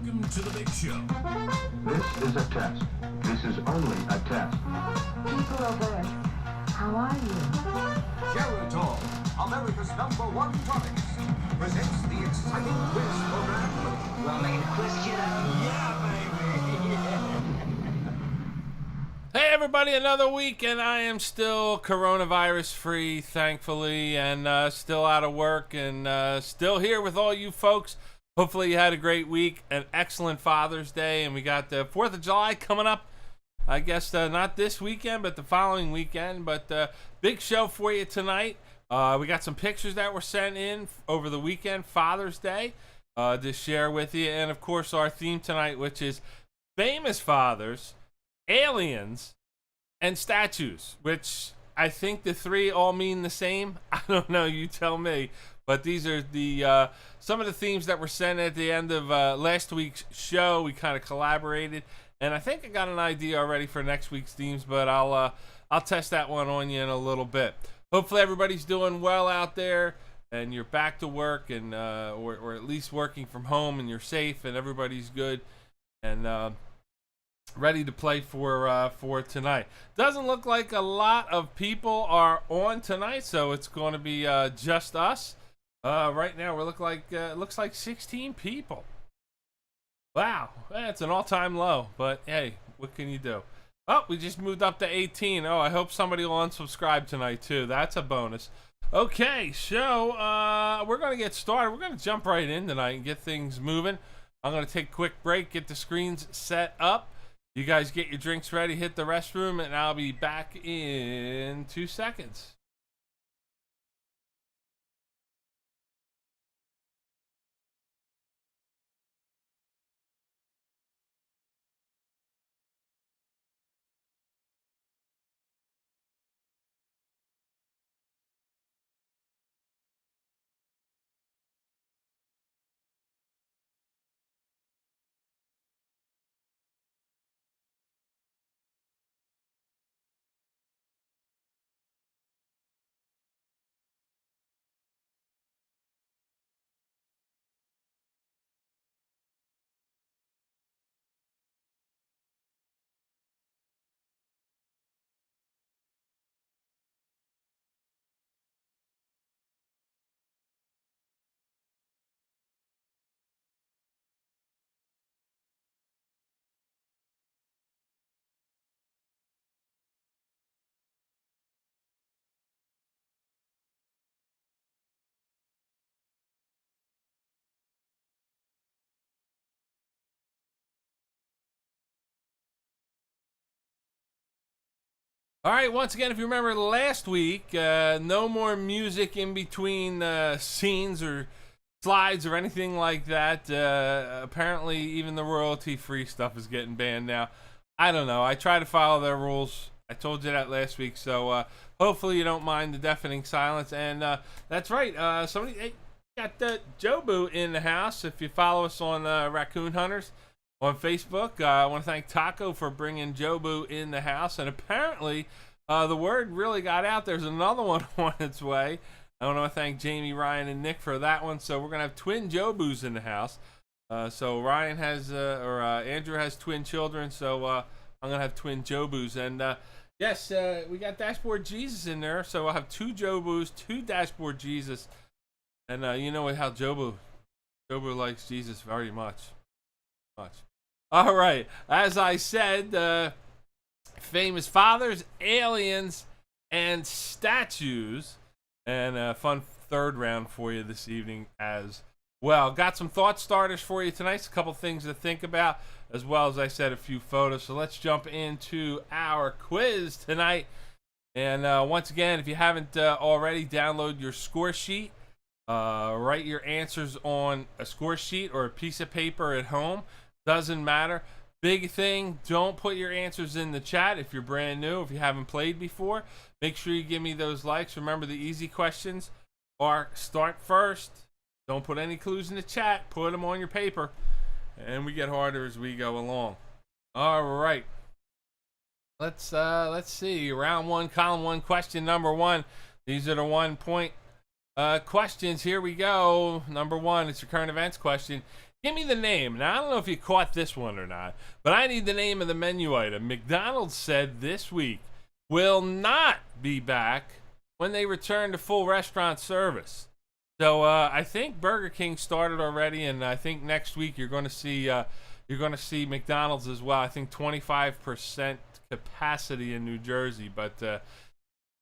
Welcome to the big show. This is a test. This is only a test. People of Earth, how are you? Geritol, America's #1 product, presents the exciting quiz program. Wanna make a quiz, kiddo? Yeah, Hey everybody, another week, and I am still coronavirus free, thankfully, and still out of work, and still here with all you folks. Hopefully you had a great week, an excellent Father's Day, and we got the 4th of July coming up. I guess not this weekend, but the following weekend. But big show for you tonight. We got some pictures that were sent in over the weekend, Father's Day, to share with you. And, of course, our theme tonight, which is famous fathers, aliens, and statues, which I think the three all mean the same. I don't know, you tell me. But these are the some of the themes that were sent at the end of last week's show. We kind of collaborated, and I think I got an idea already for next week's themes, but I'll test that one on you in a little bit. Hopefully everybody's doing well out there, and you're back to work, and or at least working from home, and you're safe, and everybody's good, and ready to play for tonight. Doesn't look like a lot of people are on tonight, so it's going to be just us. Right now, it looks like 16 people. Wow, that's an all-time low. But hey, what can you do? Oh, we just moved up to 18. Oh, I hope somebody will unsubscribe tonight too. That's a bonus. Okay, so we're gonna get started. We're gonna jump right in tonight and get things moving. I'm gonna take a quick break, get the screens set up. You guys get your drinks ready, hit the restroom, and I'll be back in 2 seconds. All right, once again, if you remember last week, no more music in between scenes or slides or anything like that. Apparently, even the royalty-free stuff is getting banned now. I don't know. I try to follow their rules. I told you that last week, so hopefully you don't mind the deafening silence. And that's right. Somebody got Jobu in the house. If you follow us on Raccoon Hunters on Facebook, I want to thank Taco for bringing Jobu in the house, and apparently the word really got out. There's another one on its way. I want to thank Jamie, Ryan, and Nick for that one. So we're gonna have twin Jobus in the house. So Ryan has Andrew has twin children, so I'm gonna have twin Jobus, and yes, we got Dashboard Jesus in there, so I'll have 2 Jobus, 2 Dashboard Jesus, and you know how Jobu likes Jesus very much. All right, as I said, famous fathers, aliens, and statues, and a fun third round for you this evening as well. Got some thought starters for you tonight, a couple things to think about, as well as I said, a few photos. So let's jump into our quiz tonight. And once again, if you haven't already, download your score sheet. Write your answers on a score sheet or a piece of paper at home. Doesn't matter. Big thing, don't put your answers in the chat if you're brand new, if you haven't played before. Make sure you give me those likes. Remember, the easy questions are start first. Don't put any clues in the chat. Put them on your paper. And we get harder as we go along. All right. Let's see. Round 1, column 1, question number 1. These are the 1 point questions. Here we go. Number 1, it's your current events question. Give me the name. Now, I don't know if you caught this one or not, but I need the name of the menu item. McDonald's said this week will not be back when they return to full restaurant service. So I think Burger King started already, and I think next week you're going to see McDonald's as well. I think 25% capacity in New Jersey. But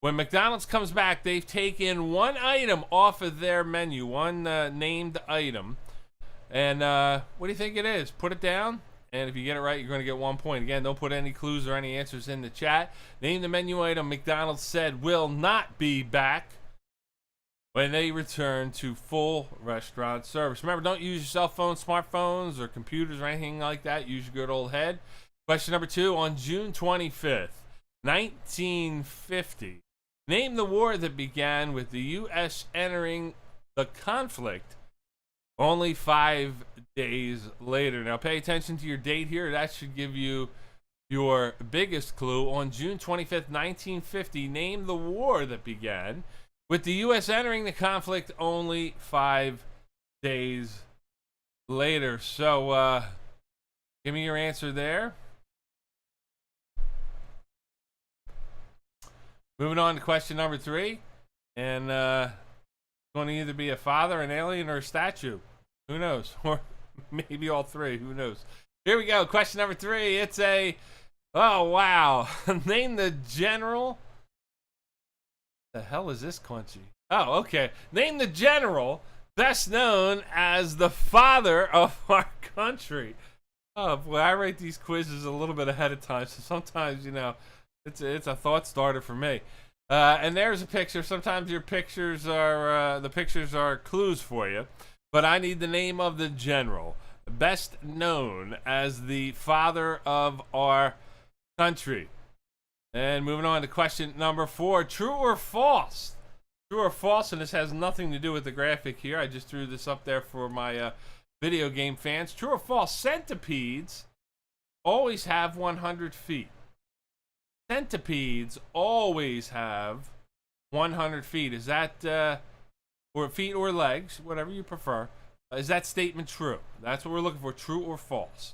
when McDonald's comes back, they've taken one item off of their menu, one named item. And what do you think it is? Put it down. And if you get it right, you're going to get 1 point. Again, don't put any clues or any answers in the chat. Name the menu item McDonald's said will not be back when they return to full restaurant service. Remember, don't use your cell phones, smartphones, or computers or anything like that. Use your good old head. Question number 2. On June 25th, 1950, name the war that began with the U.S. entering the conflict only 5 days later. Now, pay attention to your date here. That should give you your biggest clue. On June 25th, 1950, name the war that began with the U.S. entering the conflict only 5 days later. So, give me your answer there. Moving on to question number 3. And, going to either be a father, an alien, or a statue. Who knows? Or maybe all three. Who knows? Here we go. Question number 3. It's a... Oh, wow. Name the general... The hell is this country? Oh, okay. Name the general best known as the father of our country. Oh, boy. I write these quizzes a little bit ahead of time, so sometimes, you know, it's a thought starter for me. And there's a picture. Sometimes your pictures are the pictures are clues for you, but I need the name of the general best known as the father of our country. And moving on to question number 4: true or false? True or false? And this has nothing to do with the graphic here. I just threw this up there for my video game fans. True or false? Centipedes always have 100 feet. Centipedes always have 100 feet. Is that, or feet or legs, whatever you prefer. Is that statement true? That's what we're looking for, true or false.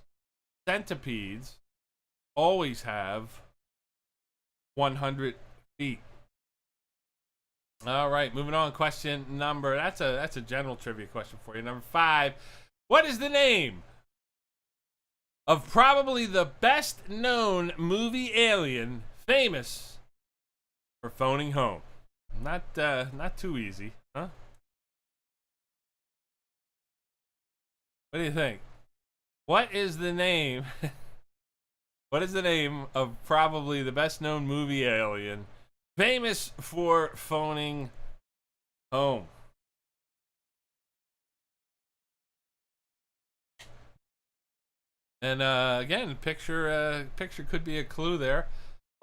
Centipedes always have 100 feet. All right, moving on. Question number, that's a general trivia question for you. Number 5, what is the name of probably the best known movie alien famous for phoning home? Not too easy, huh? What do you think? What is the name? What is the name of probably the best known movie alien famous for phoning home? And again, picture could be a clue there.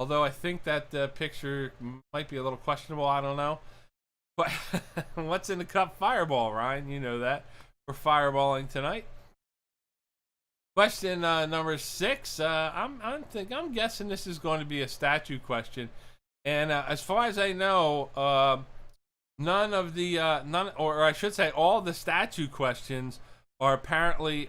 Although I think that picture might be a little questionable. I don't know. But what's in the cup? Fireball, Ryan. You know that. We're fireballing tonight. Question number 6. I'm guessing this is going to be a statue question. And as far as I know, none of the or I should say, all the statue questions are apparently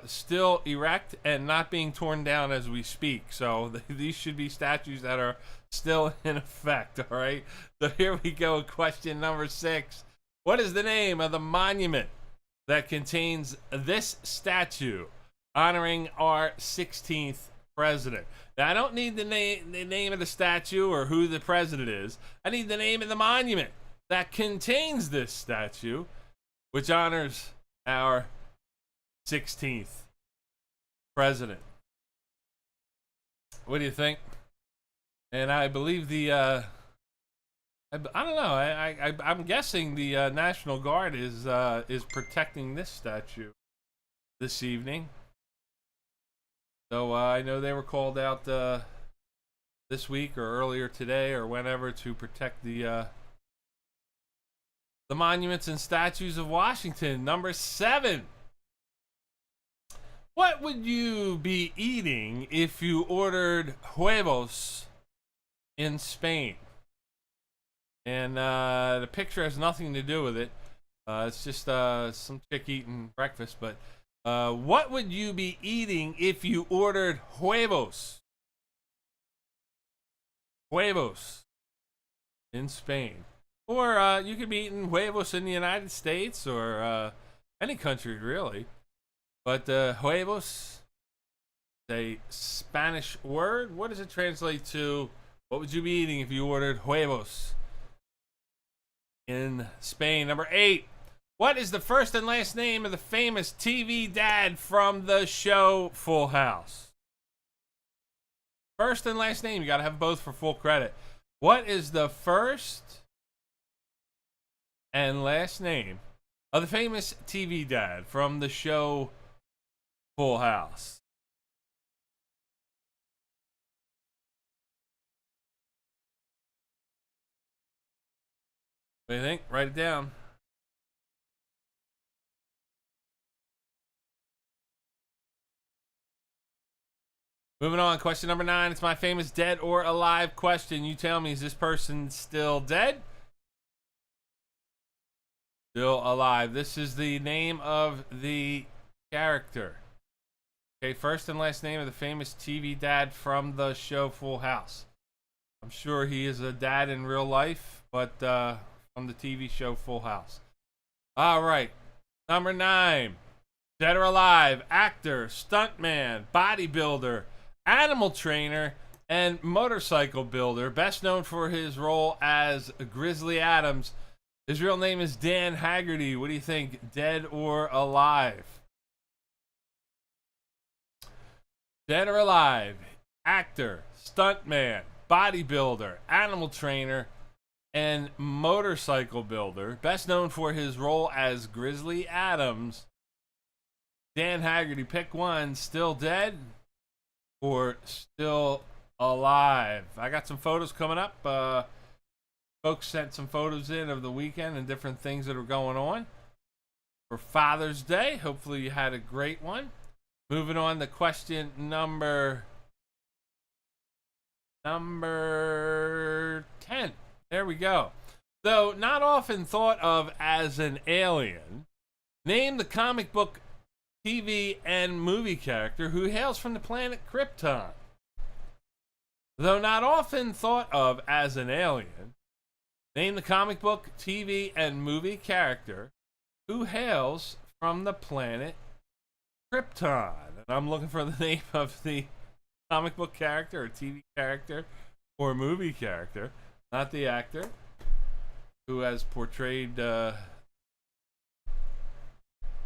still erect and not being torn down as we speak. So these should be statues that are still in effect, all right? So here we go, question number 6. What is the name of the monument that contains this statue honoring our 16th president? Now, I don't need the name of the statue or who the president is. I need the name of the monument that contains this statue, which honors our 16th president. What do you think? And I believe the I don't know. I'm guessing the National Guard is protecting this statue this evening. So I know they were called out this week or earlier today or whenever to protect the monuments and statues of Washington. Number 7. What would you be eating if you ordered huevos in Spain? And the picture has nothing to do with it. It's just some chick eating breakfast. But What would you be eating if you ordered huevos? Huevos in Spain. Or you could be eating huevos in the United States or any country, really. But huevos, a Spanish word. What does it translate to? What would you be eating if you ordered huevos in Spain? Number 8. What is the first and last name of the famous TV dad from the show Full House? First and last name. You got to have both for full credit. What is the first and last name of the famous TV dad from the show Full House? What do you think? Write it down. Moving on, question number 9. It's my famous dead or alive question. You tell me, is this person still dead? Still alive. This is the name of the character. Okay, first and last name of the famous TV dad from the show Full House. I'm sure he is a dad in real life, but from the TV show Full House. All right, number 9. Dead or alive, actor, stuntman, bodybuilder, animal trainer, and motorcycle builder, best known for his role as Grizzly Adams. His real name is Dan Haggerty. What do you think, dead or alive? Dead or alive, actor, stuntman, bodybuilder, animal trainer, and motorcycle builder, best known for his role as Grizzly Adams. Dan Haggerty, pick one. Still dead or still alive? I got some photos coming up. Folks sent some photos in of the weekend and different things that are going on for Father's Day. Hopefully you had a great one. Moving on to question number 10. There we go. Though not often thought of as an alien, name the comic book, TV, and movie character who hails from the planet Krypton. Though not often thought of as an alien, name the comic book, TV, and movie character who hails from the planet Krypton. And I'm looking for the name of the comic book character or TV character or movie character, not the actor who has portrayed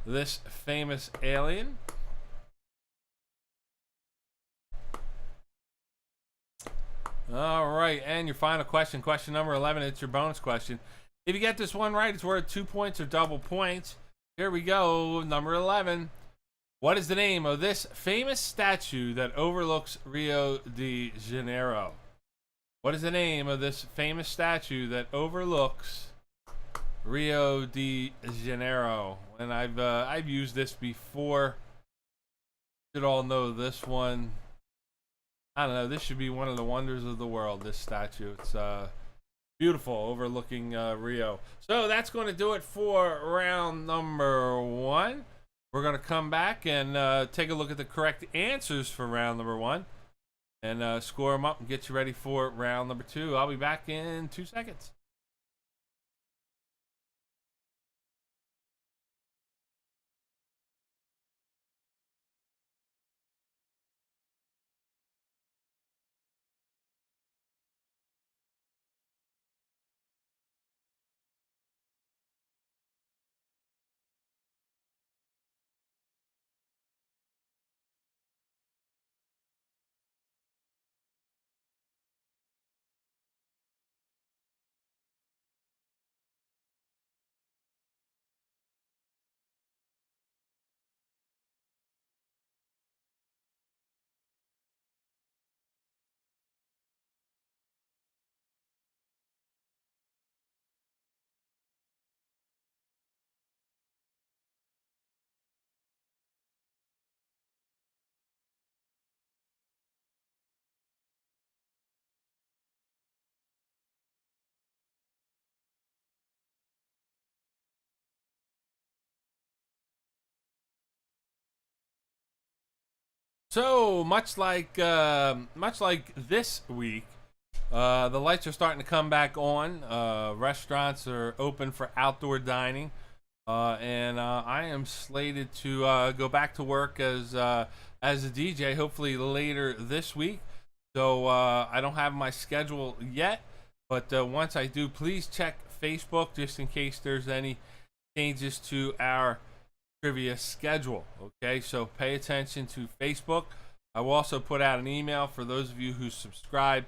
this famous alien. All right, and your final question, question number 11. It's your bonus question. If you get this one right, it's worth 2 points or double points. Here we go, number 11. What is the name of this famous statue that overlooks Rio de Janeiro? What is the name of this famous statue that overlooks Rio de Janeiro? And I've used this before. You should all know this one. I don't know. This should be one of the wonders of the world. This statue. It's beautiful, overlooking Rio. So that's going to do it for round number 1. We're going to come back and take a look at the correct answers for round number 1 and score them up and get you ready for round number 2. I'll be back in 2 seconds. So much like this week, the lights are starting to come back on. Restaurants are open for outdoor dining, and I am slated to go back to work as a DJ. Hopefully later this week. So I don't have my schedule yet, but once I do, please check Facebook just in case there's any changes to our trivia schedule. Okay, so pay attention to Facebook. I will also put out an email for those of you who subscribe,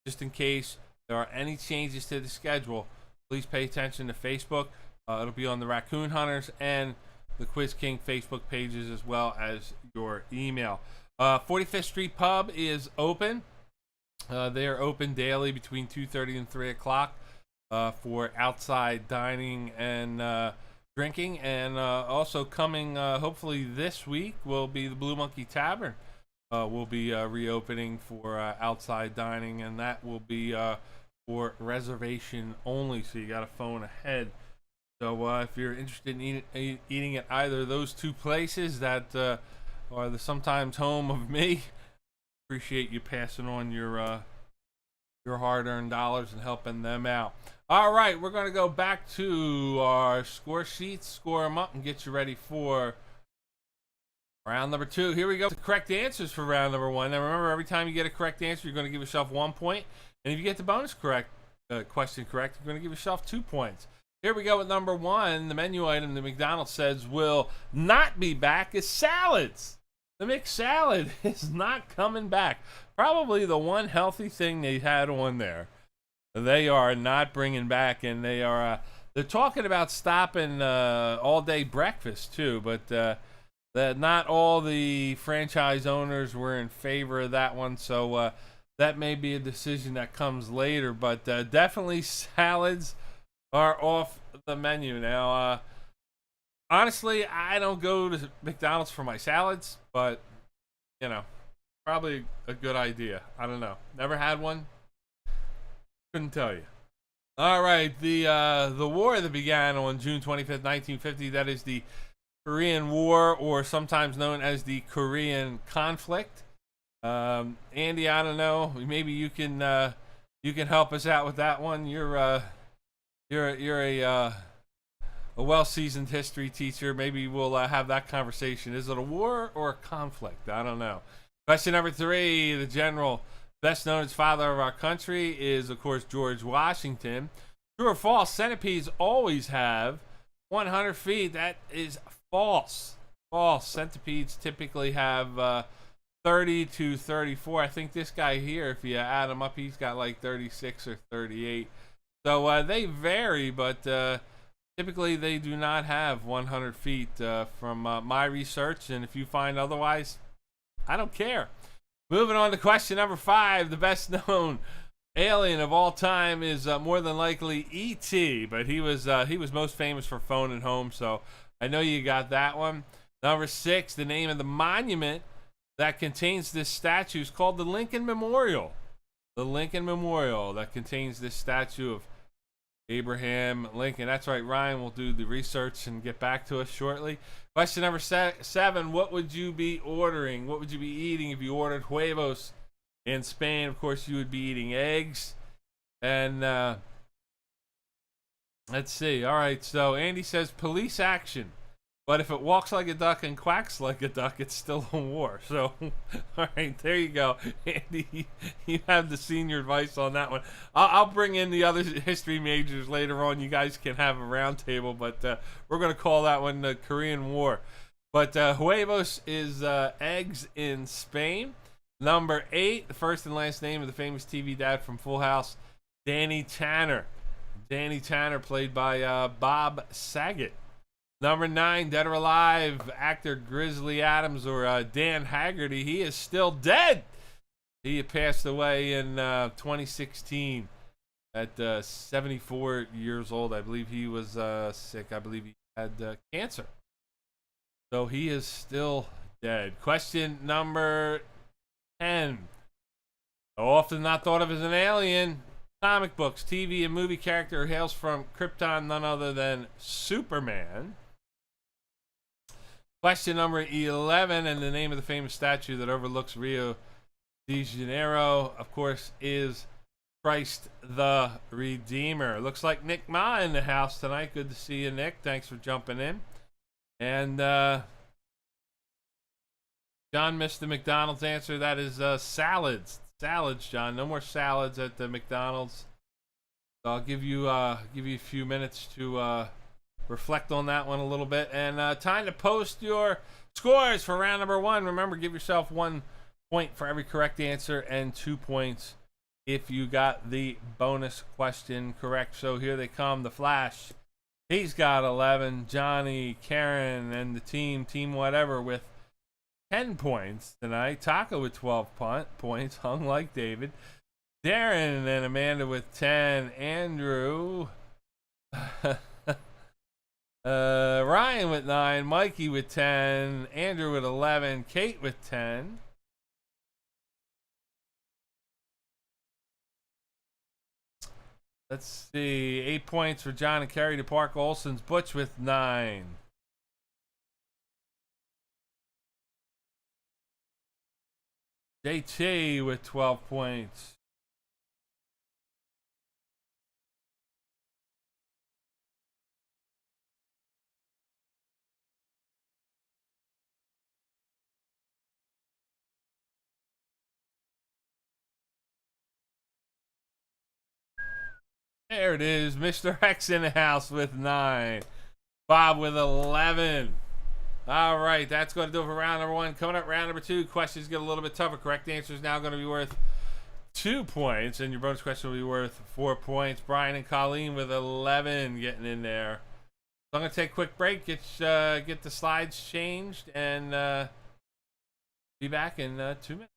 just in case there are any changes to the schedule. Please pay attention to Facebook. It'll be on the Raccoon Hunters and the Quiz King Facebook pages, as well as your email. 45th Street Pub is open. They are open daily between 2:30 and 3 o'clock for outside dining and drinking. And also coming hopefully this week will be the Blue Monkey Tavern. Will be reopening for outside dining, and that will be for reservation only, so you got to phone ahead. So if you're interested in eating at either of those two places that are the sometimes home of me, appreciate you passing on your hard-earned dollars and helping them out. All right, we're going to go back to our score sheets, score them up, and get you ready for round number 2. Here we go. The correct answers for round number 1. Now remember, every time you get a correct answer, you're going to give yourself 1 point. And if you get the bonus question correct, you're going to give yourself 2 points. Here we go with number 1. The menu item that McDonald's says will not be back is salads. The McSalad is not coming back. Probably the one healthy thing they had on there. They are not bringing back, and they're talking about stopping all-day breakfast too, but that not all the franchise owners were in favor of that one, so that may be a decision that comes later, but definitely salads are off the menu. Now, honestly, I don't go to McDonald's for my salads, but, you know, probably a good idea. I don't know. Never had one. Couldn't tell you. All right, the war that began on June 25th, 1950, that is the Korean War, or sometimes known as the Korean Conflict. Andy, I don't know. Maybe you can help us out with that one. You're a well-seasoned history teacher. Maybe we'll have that conversation. Is it a war or a conflict? I don't know. Question number 3. The general best known as father of our country is, of course, George Washington. True or false? Centipedes always have 100 feet. That is false. False. Centipedes typically have 30 to 34. I think this guy here, if you add him up, he's got like 36 or 38. So they vary, but typically they do not have 100 feet from my research. And if you find otherwise, I don't care. Moving on to question number 5. The best known alien of all time is more than likely E.T., but he was most famous for phoning home, so I know you got that one. Number 6, the name of the monument that contains this statue is called the Lincoln Memorial. The Lincoln Memorial that contains this statue of Abraham Lincoln. That's right, Ryan will do the research and get back to us shortly. Question number 7, what would you be ordering? What would you be eating if you ordered huevos in Spain? Of course, you would be eating eggs. And let's see. All right, so Andy says police action. But if it walks like a duck and quacks like a duck, it's still a war. So, all right, there you go. Andy, you have the senior advice on that one. I'll bring in the other history majors later on. You guys can have a round table, but we're going to call that one the Korean War. But huevos is eggs in Spain. Number 8, the first and last name of the famous TV dad from Full House, Danny Tanner. Danny Tanner, played by Bob Saget. Number 9, dead or alive, actor Grizzly Adams, or Dan Haggerty. He is still dead. He passed away in 2016 at 74 years old. I believe he was sick. I believe he had cancer. So he is still dead. Question number 10. Often not thought of as an alien. Comic books, TV, and movie character who hails from Krypton, none other than Superman. Question number 11, and the name of the famous statue that overlooks Rio de Janeiro, of course, is Christ the Redeemer. Looks like Nick Ma in the house tonight. Good to see you, Nick. Thanks for jumping in. And John missed the McDonald's answer. That is salads. Salads, John. No more salads at the McDonald's. So I'll give you a few minutes to reflect on that one a little bit. And time to post your scores for round number 1. Remember, give yourself 1 point for every correct answer and 2 points if you got the bonus question correct. So here they come. The Flash. He's got 11. Johnny, Karen, and the team whatever with 10 points tonight. Taco with 12 points, hung like David. Darren and Amanda with 10. Andrew. Ryan with 9. Mikey with 10. Andrew with 11. Kate with 10. Let's see. 8 points for John and Carrie to Park Olson's. Butch with 9. JT with 12 points. There it is. Mr. X in the house with 9. Bob with 11. All right, that's going to do it for round number 1. Coming up, round number 2. Questions get a little bit tougher. Correct answer is now going to be worth 2 points, and your bonus question will be worth 4 points. Brian and Colleen with 11 getting in there. So I'm going to take a quick break, get the slides changed, and be back in 2 minutes.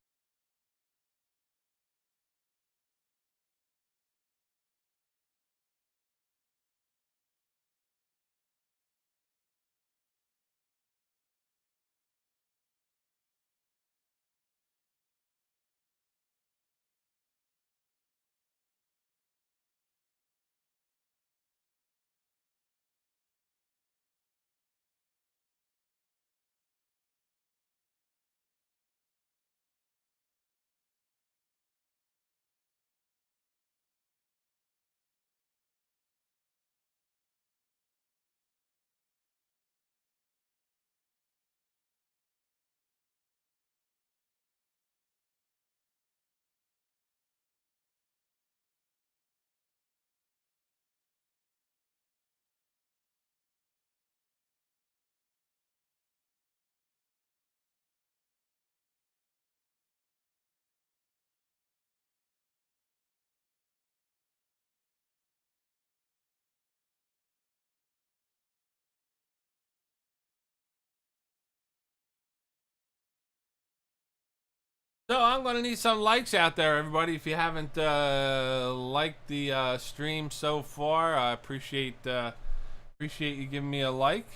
So I'm going to need some likes out there, everybody. If you haven't liked the stream so far, I appreciate you giving me a like.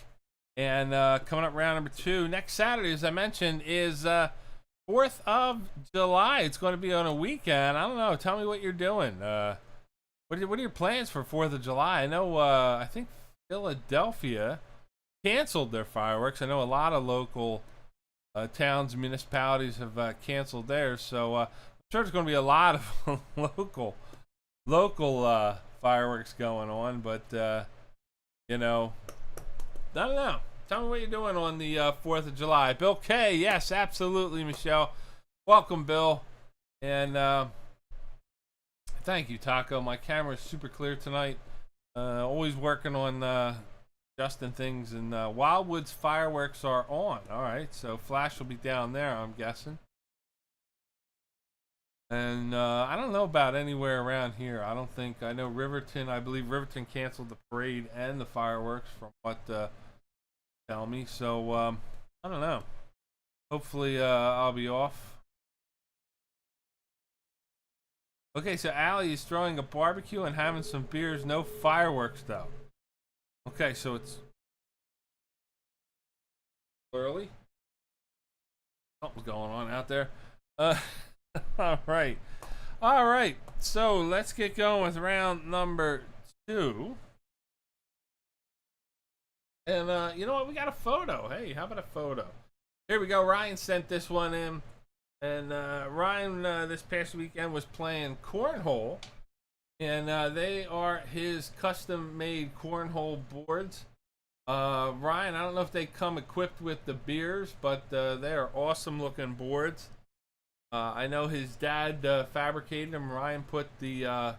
And coming up round number 2, next Saturday, as I mentioned, is 4th of July. It's going to be on a weekend. I don't know. Tell me what you're doing. What are your plans for 4th of July? I know I think Philadelphia canceled their fireworks. I know a lot of local towns and municipalities have canceled theirs, so I'm sure there's going to be a lot of local fireworks going on, but you know, I don't know. Tell me what you're doing on the 4th of July. Bill K, yes, absolutely, Michelle. Welcome, Bill. And thank you, Taco. My camera is super clear tonight. Always working on adjusting things, and Wildwood's fireworks are on. All right, so Flash will be down there, I'm guessing. And I don't know about anywhere around here. I don't think. I know Riverton. I believe Riverton canceled the parade and the fireworks, from what tell me. So I don't know. Hopefully I'll be off. Okay, so Allie is throwing a barbecue and having some beers. No fireworks though. Okay, so it's early. Something's going on out there. All right. So let's get going with round number 2. And you know what? We got a photo. Hey, how about a photo? Here we go. Ryan sent this one in. And Ryan this past weekend was playing cornhole. And they are his custom-made cornhole boards. Ryan, I don't know if they come equipped with the beers, but they are awesome-looking boards. I know his dad fabricated them. Ryan put the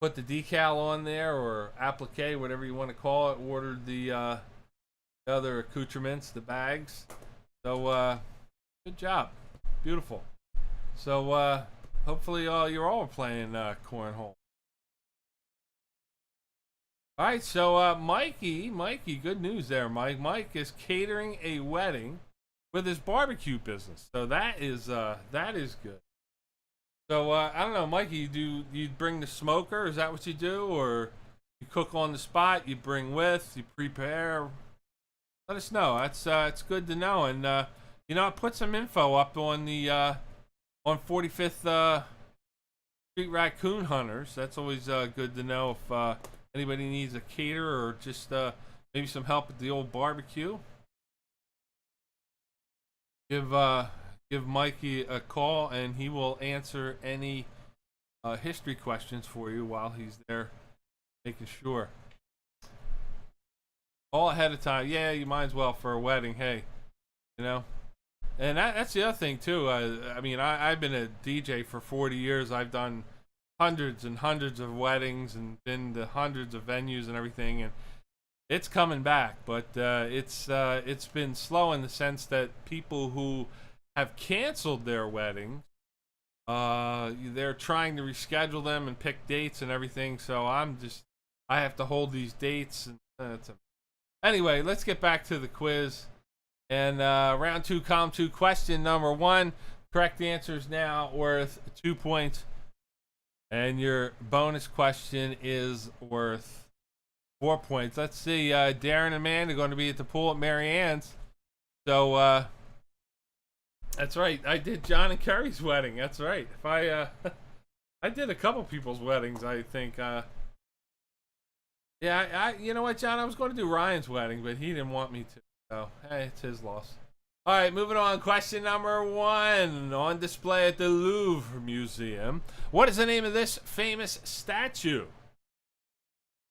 decal on there, or applique, whatever you want to call it. Ordered the other accoutrements, the bags. So good job, beautiful. So hopefully you're all playing cornhole. All right, so Mikey, good news there, Mike. Mike is catering a wedding with his barbecue business, so that is good. So I don't know, Mikey, do you bring the smoker? Is that what you do, or you cook on the spot? You bring with, you prepare? Let us know. It's good to know. And you know, I put some info up on the on 45th Street Raccoon Hunters. That's always good to know if anybody needs a caterer or just maybe some help with the old barbecue. Give Mikey a call, and he will answer any history questions for you while he's there, making sure. All ahead of time. Yeah, you might as well for a wedding. Hey, you know. And that's the other thing too. I mean, I've been a DJ for 40 years. I've done hundreds and hundreds of weddings and been to hundreds of venues and everything, and it's coming back. But it's been slow in the sense that people who have canceled their weddings, they're trying to reschedule them and pick dates and everything. So I have to hold these dates. And anyway, let's get back to the quiz. And round 2, column 2, question number 1. Correct answers now worth 2 points. And your bonus question is worth 4 points. Let's see. Darren and Amanda are going to be at the pool at Mary Ann's. So that's right. I did John and Kerry's wedding. That's right. If I did a couple people's weddings, I think. Yeah, you know what, John? I was going to do Ryan's wedding, but he didn't want me to. So, hey, it's his loss. All right, moving on. Question number 1. On display at the Louvre Museum. What is the name of this famous statue?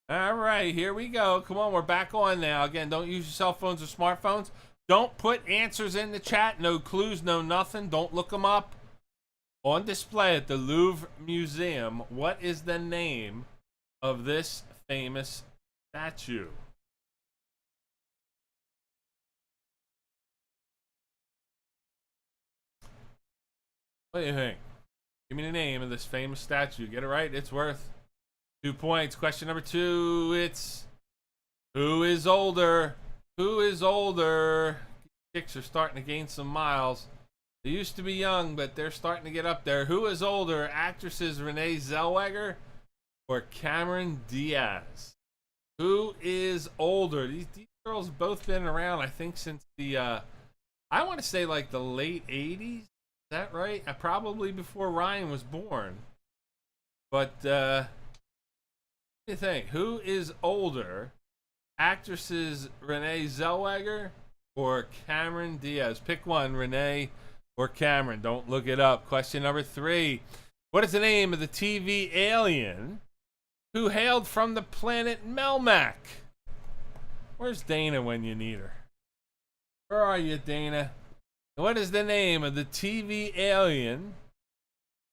All right, here we go. Come on, we're back on now. Again, don't use your cell phones or smartphones. Don't put answers in the chat. No clues, no nothing. Don't look them up. On display at the Louvre Museum, what is the name of this famous statue? What do you think? Give me the name of this famous statue. Get it right, it's worth 2 points. Question number 2, it's who is older? Who is older? Chicks are starting to gain some miles. They used to be young, but they're starting to get up there. Who is older? Actresses Renee Zellweger or Cameron Diaz? Who is older? These girls have both been around, I think, since the, I want to say like the late 80s. Is that right? Probably before Ryan was born. But, what do you think? Who is older? Actresses Renee Zellweger or Cameron Diaz? Pick one, Renee or Cameron. Don't look it up. Question number 3. What is the name of the TV alien who hailed from the planet Melmac? Where's Dana when you need her? Where are you, Dana? What is the name of the TV alien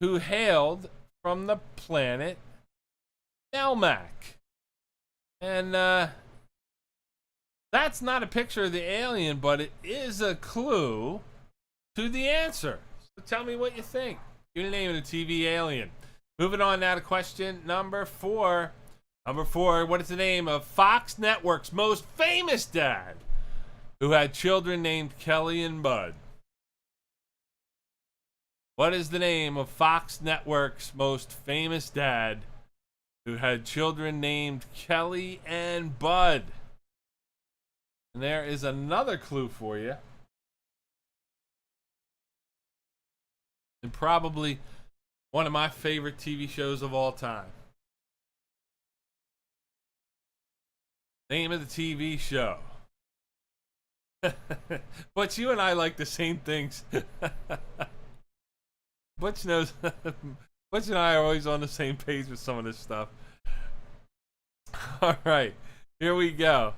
who hailed from the planet Melmac? And that's not a picture of the alien, but it is a clue to the answer. So tell me what you think. Give me the name of the TV alien. Moving on now to question number 4. Number 4, what is the name of Fox Network's most famous dad who had children named Kelly and Bud? What is the name of Fox Network's most famous dad who had children named Kelly and Bud? And there is another clue for you. And probably one of my favorite TV shows of all time. Name of the TV show. But you and I like the same things. Butch knows. Butch and I are always on the same page with some of this stuff. All right, here we go.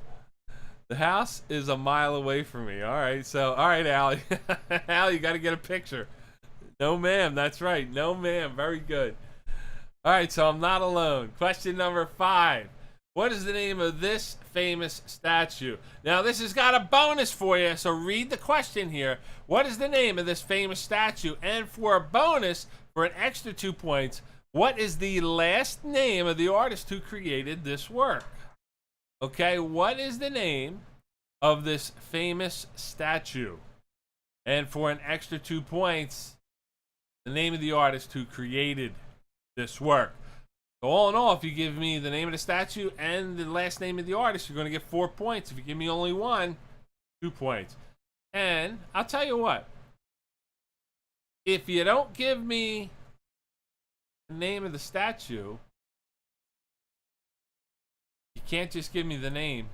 The house is a mile away from me. All right, so Allie. Allie, you got to get a picture. No, ma'am. That's right. No, ma'am. Very good. All right, so I'm not alone. Question number 5. What is the name of this famous statue? Now, this has got a bonus for you, so read the question here. What is the name of this famous statue? And for a bonus, for an extra 2 points, what is the last name of the artist who created this work? Okay, what is the name of this famous statue? And for an extra 2 points, the name of the artist who created this work. So all in all, if you give me the name of the statue and the last name of the artist, you're going to get 4 points. If you give me only one, 2 points. And I'll tell you what. If you don't give me the name of the statue, you can't just give me the name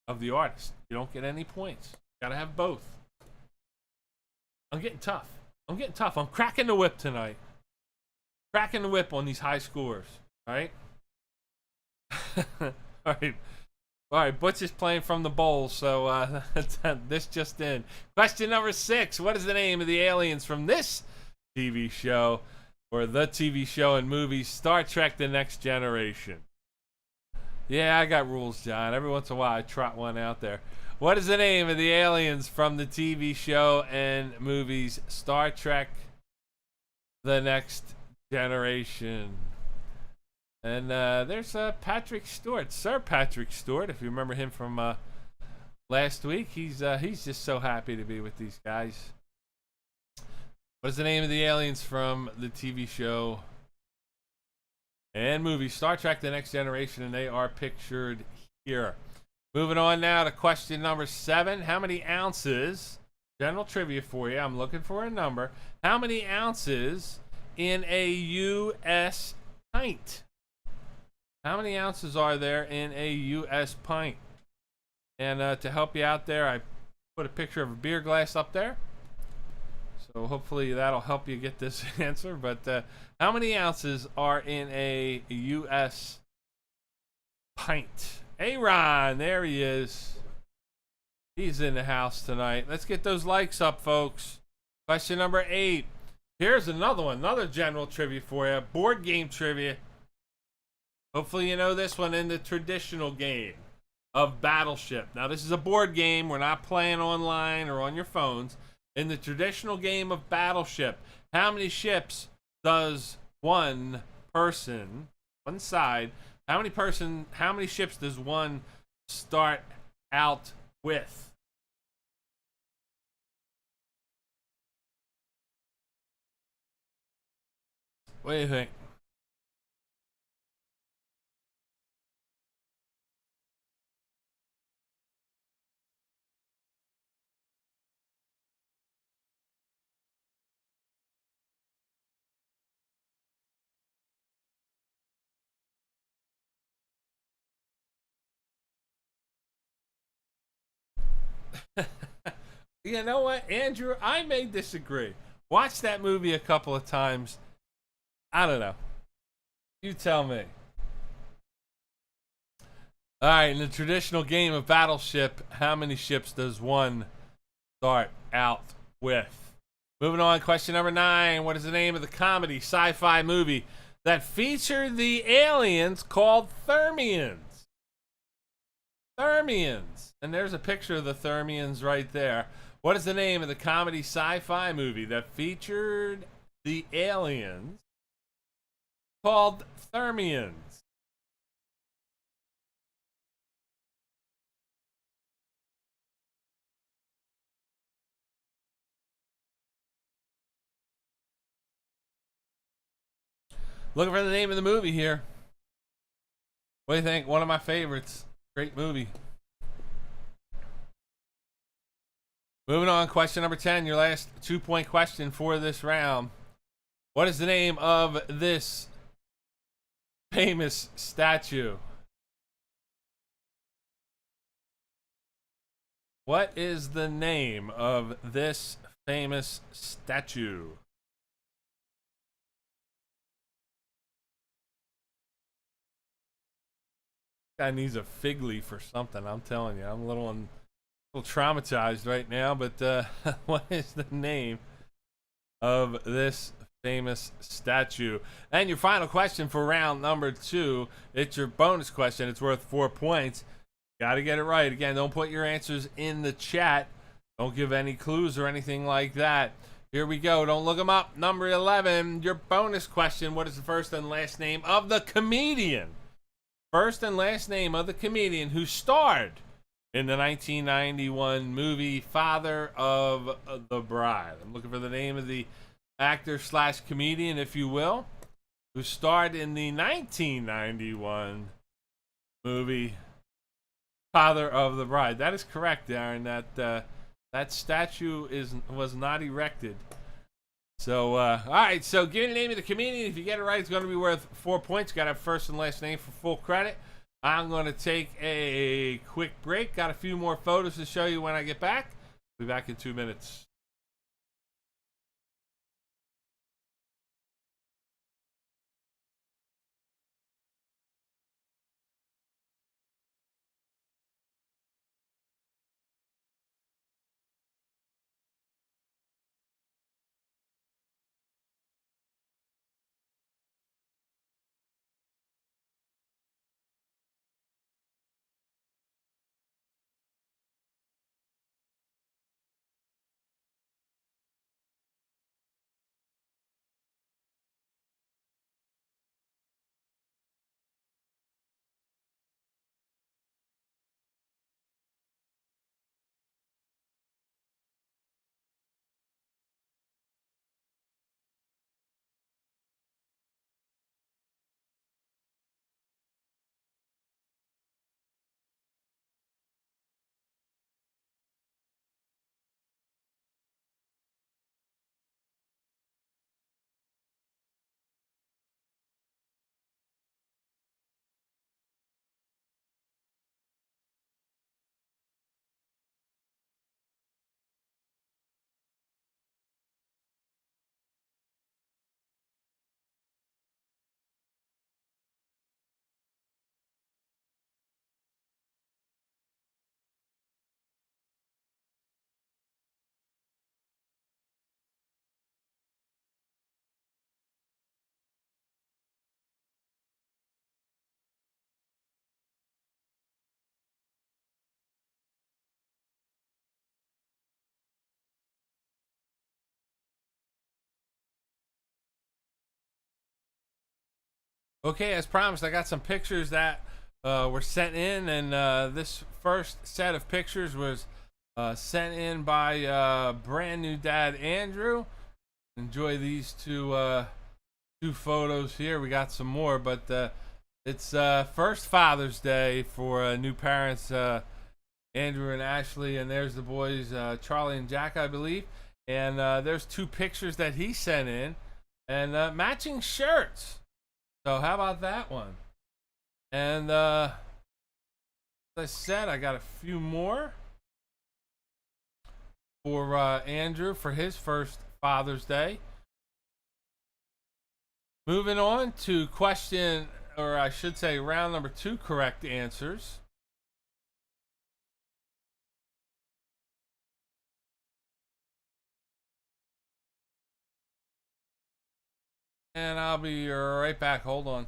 of the artist. You don't get any points. You got to have both. I'm getting tough. I'm cracking the whip tonight. Cracking the whip on these high scores. All right. All right. Butch is playing from the bowl, so this just in. Question number 6. What is the name of the aliens from this TV show, or the TV show and movies Star Trek: The Next Generation? Yeah, I got rules, John. Every once in a while, I trot one out there. What is the name of the aliens from the TV show and movies Star Trek: The Next Generation? And there's Patrick Stewart, Sir Patrick Stewart, if you remember him from last week. He's just so happy to be with these guys. What is the name of the aliens from the TV show and movie Star Trek: The Next Generation? And they are pictured here. Moving on now to question number 7. How many ounces, general trivia for you, I'm looking for a number. How many ounces in a U.S. pint? How many ounces are there in a U.S. pint? And to help you out there, I put a picture of a beer glass up there. So hopefully that'll help you get this answer. But how many ounces are in a U.S. pint? Aaron, there he is. He's in the house tonight. Let's get those likes up, folks. Question number 8. Here's another one, another general trivia for you. Board game trivia. Hopefully you know this one in the traditional game of Battleship. Now, this is a board game. We're not playing online or on your phones. In the traditional game of Battleship, how many ships does one person, one side, how many ships does one start out with? What do you think? You know what, Andrew? I may disagree. Watch that movie a couple of times. I don't know. You tell me. All right, in the traditional game of Battleship, how many ships does one start out with? Moving on, question number 9. What is the name of the comedy sci-fi movie that featured the aliens called Thermians? Thermians. And there's a picture of the Thermians right there. What is the name of the comedy sci-fi movie that featured the aliens called Thermians? Looking for the name of the movie here. What do you think? One of my favorites. Great movie. Moving on, question number 10, your last 2-point question for this round. What is the name of this famous statue? What is the name of this famous statue? Guy needs a fig leaf or something. I'm telling you, I'm a little traumatized right now. But what is the name of this famous statue? And your final question for round number 2. It's your bonus question. It's worth 4 points. Got to get it right. Again, don't put your answers in the chat. Don't give any clues or anything like that. Here we go. Don't look them up. Number 11, your bonus question. What is the first and last name of the comedian? First and last name of the comedian who starred in the 1991 movie Father of the Bride. I'm looking for the name of the actor slash comedian, if you will, who starred in the 1991 movie Father of the Bride. That is correct, Darren. That statue was not erected. So, all right. So, give me the name of the comedian. If you get it right, it's going to be worth 4 points. Got to have first and last name for full credit. I'm going to take a quick break. Got a few more photos to show you when I get back. Be back in 2 minutes. Okay, as promised, I got some pictures that were sent in, and this first set of pictures was sent in by brand new dad Andrew. Enjoy these two photos here. We got some more, but it's first Father's Day for new parents, Andrew and Ashley, and there's the boys, Charlie and Jack, I believe. And there's 2 pictures that he sent in, and matching shirts. So how about that one? And as I said, I got a few more for Andrew for his first Father's Day. Moving on to question, or I should say round number 2 correct answers. And I'll be right back. Hold on.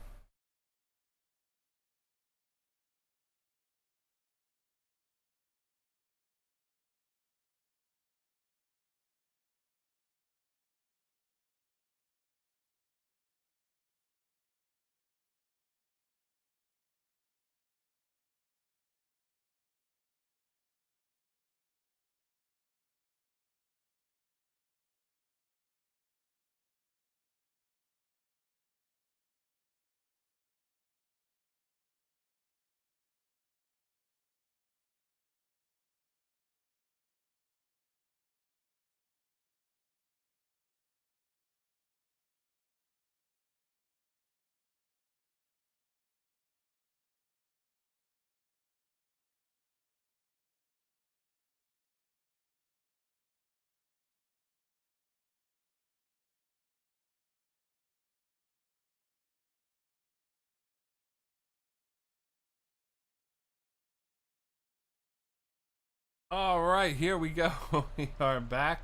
All right, here we go. We are back.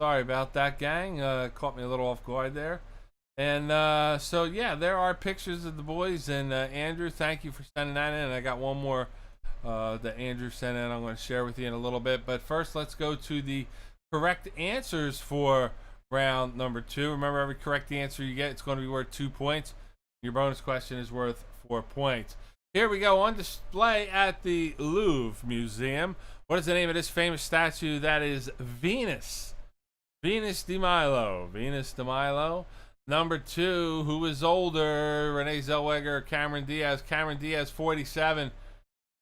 Sorry about that, gang. Caught me a little off guard there. And so, yeah, there are pictures of the boys. And Andrew, thank you for sending that in. I got one more that Andrew sent in I'm going to share with you in a little bit. But first, let's go to the correct answers for round number 2. Remember, every correct answer you get, it's going to be worth 2 points. Your bonus question is worth 4 points. Here we go, on display at the Louvre Museum. What is the name of this famous statue? That is Venus. Venus de Milo. Venus de Milo. Number 2, who is older? Renee Zellweger or Cameron Diaz? Cameron Diaz, 47.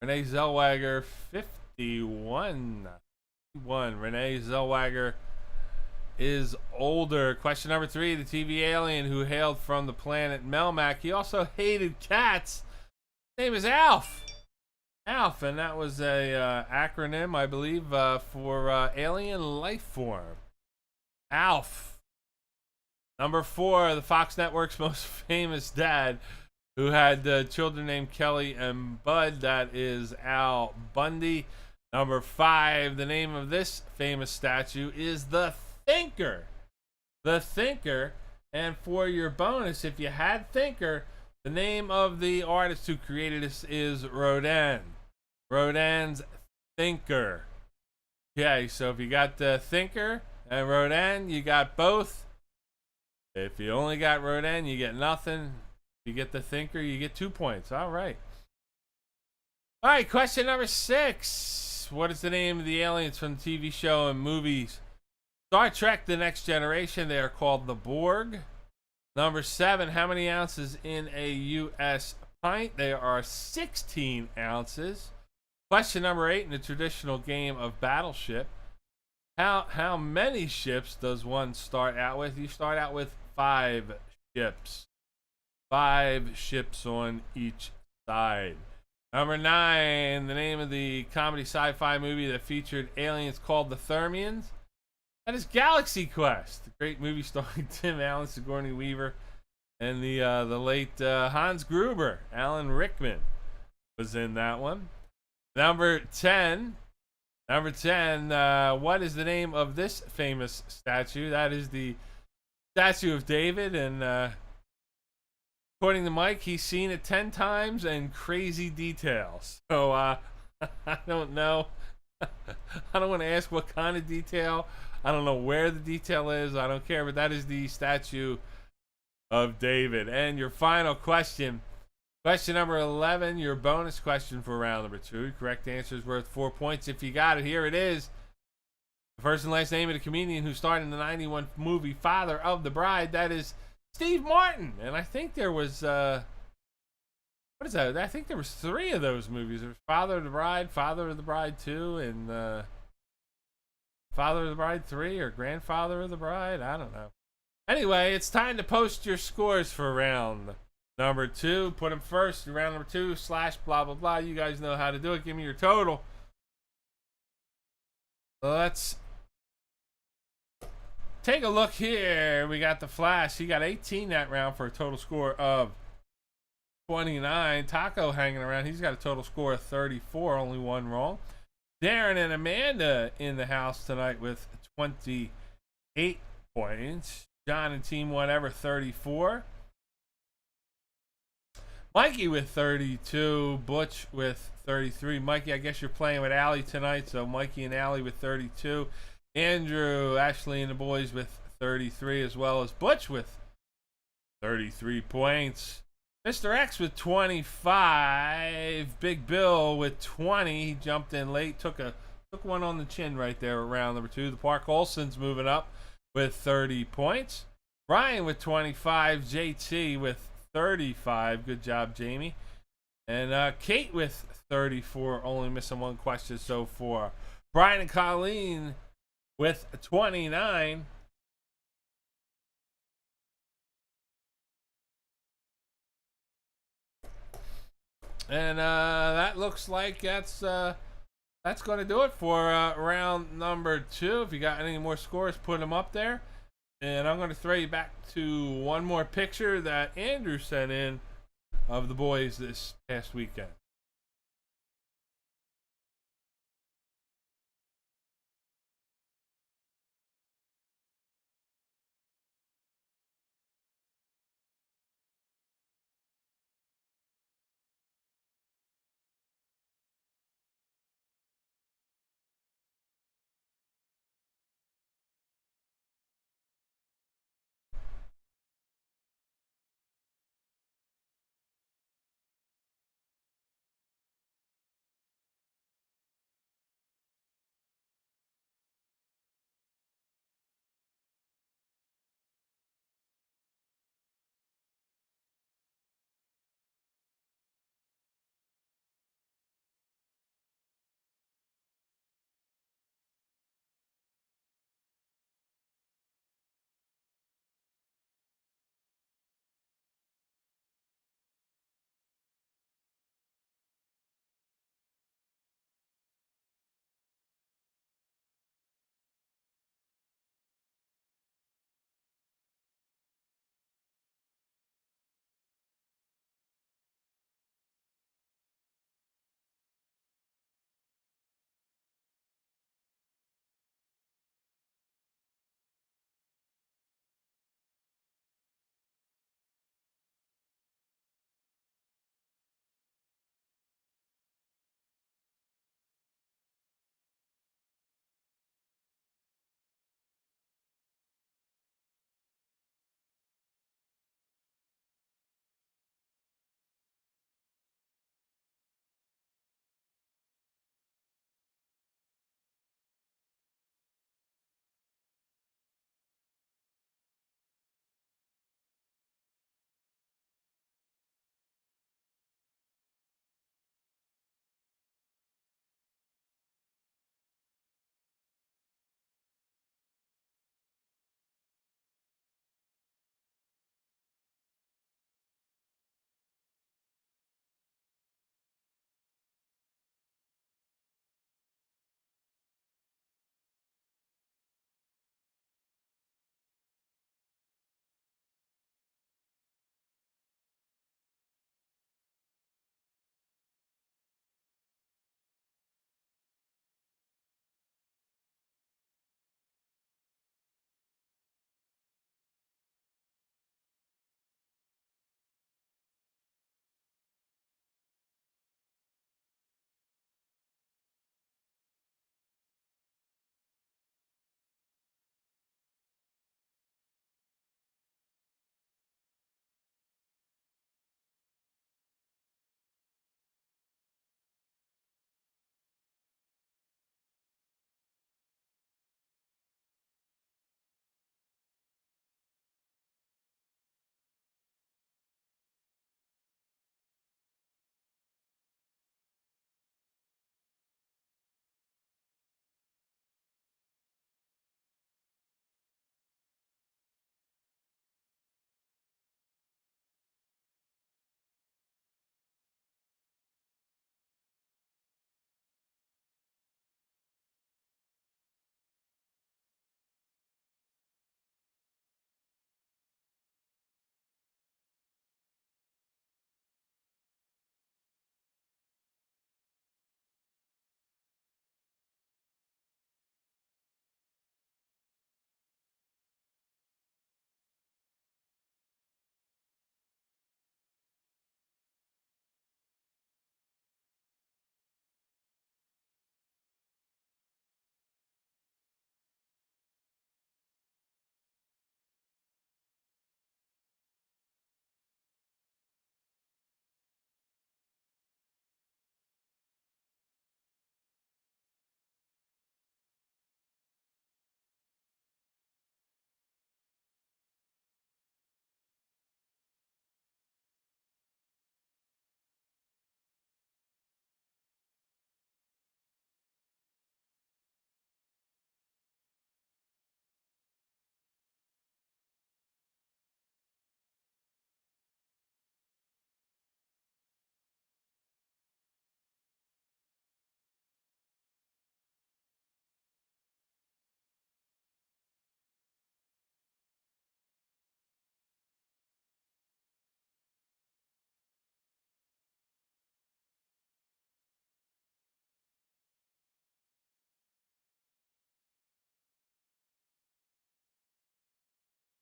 Renee Zellweger, 51. Renee Zellweger is older. Question number 3, the TV alien who hailed from the planet Melmac. He also hated cats. His name is Alf. Alf, and that was a acronym, I believe, for alien life form. Alf. Number 4, the Fox Network's most famous dad, who had children named Kelly and Bud. That is Al Bundy. Number 5, the name of this famous statue is the Thinker. The Thinker. And for your bonus, if you had Thinker, the name of the artist who created this is Rodin. Rodin's Thinker. Okay, so if you got the Thinker and Rodin, you got both. If you only got Rodin, you get nothing. If you get the Thinker, you get 2 points. All right. All right, question number 6. What is the name of the aliens from the TV show and movies Star Trek The Next Generation? They are called the Borg. Number 7, how many ounces in a U.S. pint? They are 16 ounces. Question number 8, in the traditional game of Battleship, how many ships does one start out with? You start out with 5 ships. 5 ships on each side. Number 9, the name of the comedy sci-fi movie that featured aliens called the Thermians. That is Galaxy Quest, the great movie starring Tim Allen, Sigourney Weaver, and the late Hans Gruber. Alan Rickman was in that one. Number 10, what is the name of this famous statue? That is the Statue of David, and according to Mike, he's seen it 10 times and crazy details. So I don't know. I don't want to ask what kind of detail. I don't know where the detail is. I don't care, but that is the Statue of David. And your final question, question number 11, your bonus question for round number 2. Correct answer is worth 4 points. If you got it, here it is. The first and last name of the comedian who starred in the 91 movie Father of the Bride. That is Steve Martin. And I think there was what is that? I think there was 3 of those movies. There was Father of the Bride 2, and Father of the Bride 3, or Grandfather of the Bride. I don't know. Anyway, it's time to post your scores for round number 2. Put them first. Round number 2 / blah blah blah. You guys know how to do it. Give me your total. Let's take a look here. We got the Flash. He got 18 that round for a total score of 29. Taco hanging around. He's got a total score of 34. Only one wrong. Darren and Amanda in the house tonight with 28 points. John and Team Whatever 34. Mikey with 32. Butch with 33. Mikey, I guess you're playing with Allie tonight, so Mikey and Allie with 32. Andrew, Ashley, and the boys with 33, as well as Butch with 33 points. Mr. X with 25. Big Bill with 20. He jumped in late, took one on the chin right there at round number 2. The Park Olson's moving up with 30 points. Brian with 25. JT with 35. Good job, Jamie. And Kate with 34, only missing one question so far. Brian and Colleen with 29. And that looks like that's going to do it for round number 2. If you got any more scores, put them up there. And I'm going to throw you back to one more picture that Andrew sent in of the boys this past weekend.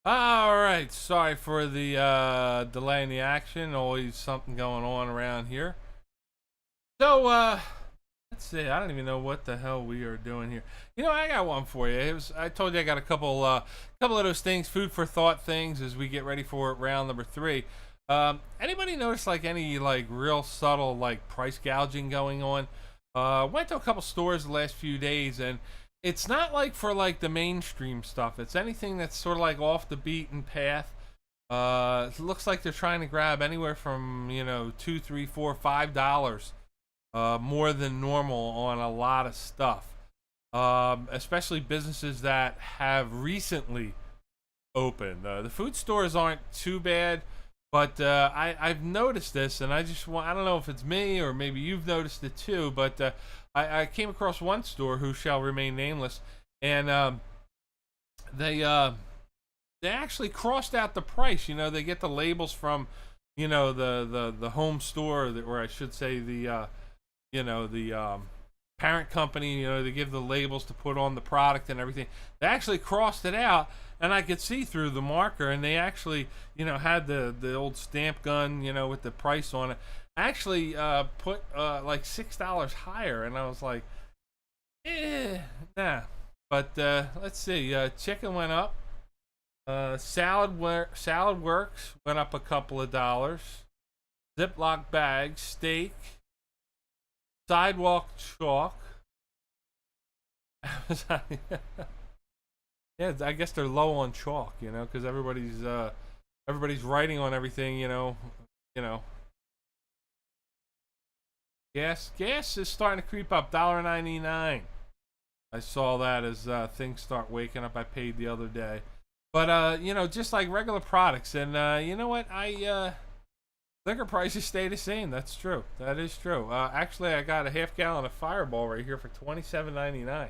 All right, sorry for the delay in the action. Always something going on around here. So, let's see. I don't even know what the hell we are doing here. You know, I got one for you. I told you I got a couple of those things, food for thought things, as we get ready for round number 3. Anybody notice like any like real subtle like price gouging going on? Went to a couple stores the last few days, and it's not like for like the mainstream stuff. It's anything that's sort of like off the beaten path. It looks like they're trying to grab anywhere from $2, $3, $4, $5 more than normal on a lot of stuff. Especially businesses that have recently opened. The food stores aren't too bad, but I've noticed this, and I don't know if it's me or maybe you've noticed it too, but I came across one store who shall remain nameless, and they actually crossed out the price. They get the labels from the home store, or I should say the parent company. They give the labels to put on the product and everything. They actually crossed it out, and I could see through the marker, and they actually had the old stamp gun with the price on it. Actually put like $6 higher, and I was like, nah. But let's see. Chicken went up. Salad Works went up a couple of dollars. Ziploc bags, steak, sidewalk chalk. Yeah, I guess they're low on chalk, because everybody's writing on everything, Gas is starting to creep up, $1.99. I saw that as things start waking up. I paid the other day. But just like regular products, and you know what? Liquor prices stay the same. That's true. That is true. Actually, I got a half gallon of Fireball right here for $27.99.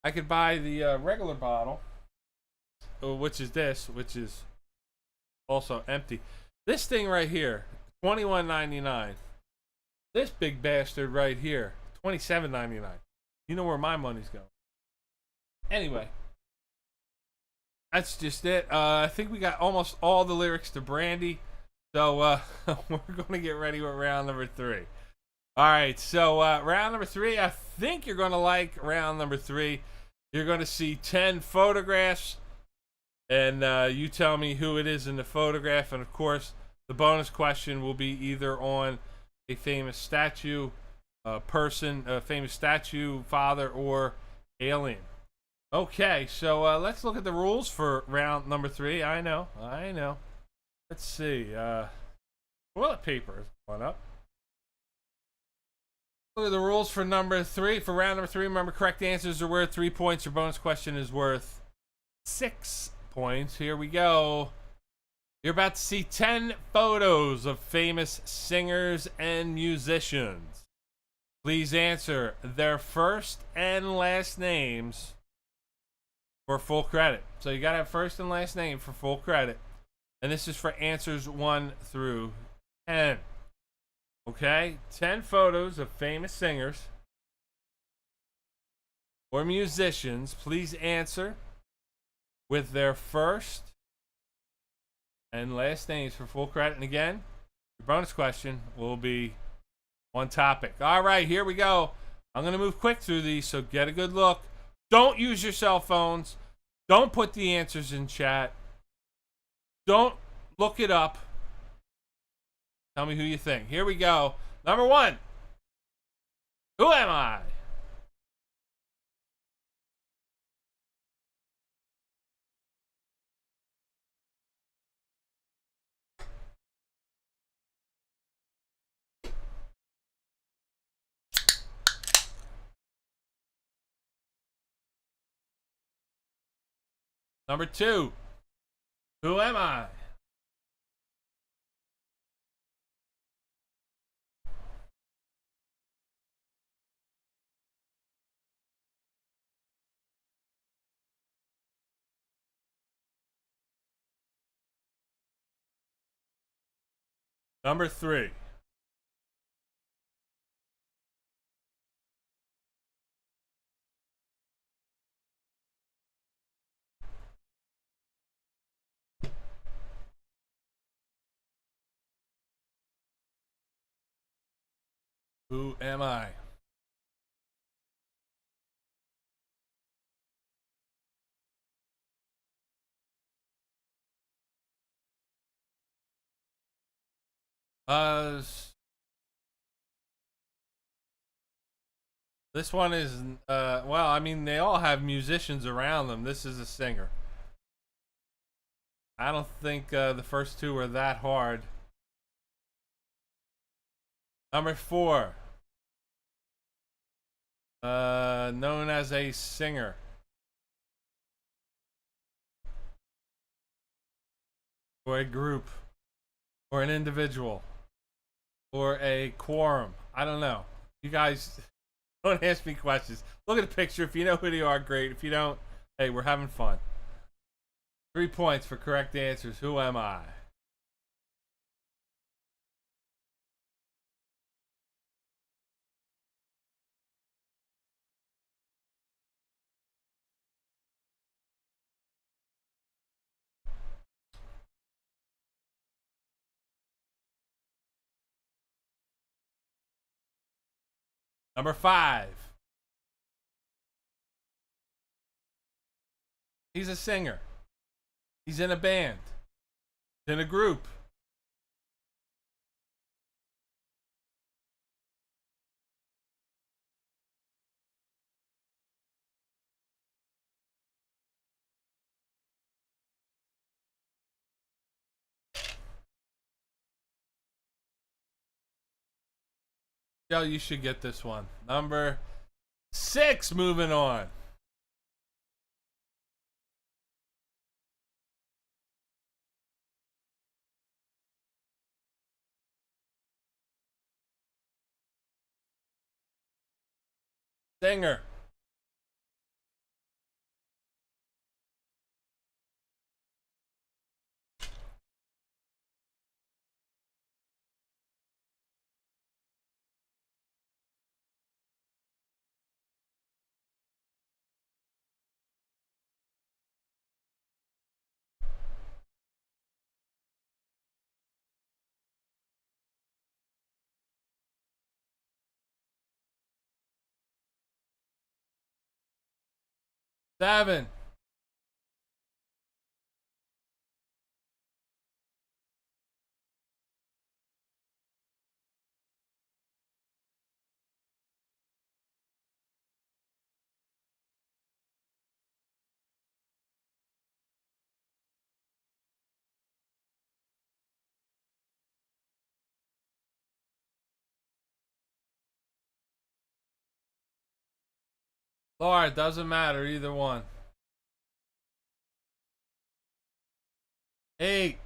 I could buy the regular bottle, which is also empty. This thing right here, $21.99. This big bastard right here, $27.99. You know where my money's going. Anyway, that's just it. I think we got almost all the lyrics to Brandy. So we're going to get ready with round number 3. All right, so round number 3, I think you're going to like round number 3. You're going to see 10 photographs, and you tell me who it is in the photograph. And, of course, the bonus question will be either on a famous statue, person, a famous statue, father, or alien. Okay, so let's look at the rules for round number 3. I know. Let's see. Toilet paper is going up. Look at the rules for number 3. For round number 3, remember, correct answers are worth 3 points. Your bonus question is worth 6 points. Here we go. You're about to see 10 photos of famous singers and musicians. Please answer their first and last names for full credit. So you got to have first and last name for full credit. And this is for answers 1 through 10. Okay? 10 photos of famous singers or musicians. Please answer with their first and last names for full credit. And again, your bonus question will be on topic. All right, here we go. I'm going to move quick through these, so get a good look. Don't use your cell phones. Don't put the answers in chat. Don't look it up. Tell me who you think. Here we go. Number 1. Who am I? Number 2. Who am I? Number 3. Who am I? This one is, well, I mean, they all have musicians around them. This is a singer. I don't think the first two are that hard. Number 4. Known as a singer. Or a group. Or an individual. Or a quorum. I don't know. You guys don't ask me questions. Look at the picture. If you know who they are, great. If you don't, hey, we're having fun. 3 points for correct answers. Who am I? Number 5. He's a singer. He's in a band. He's in a group. Yo, you should get this one. Number 6, moving on. Singer. Seven. Laura, it doesn't matter, either one. 8.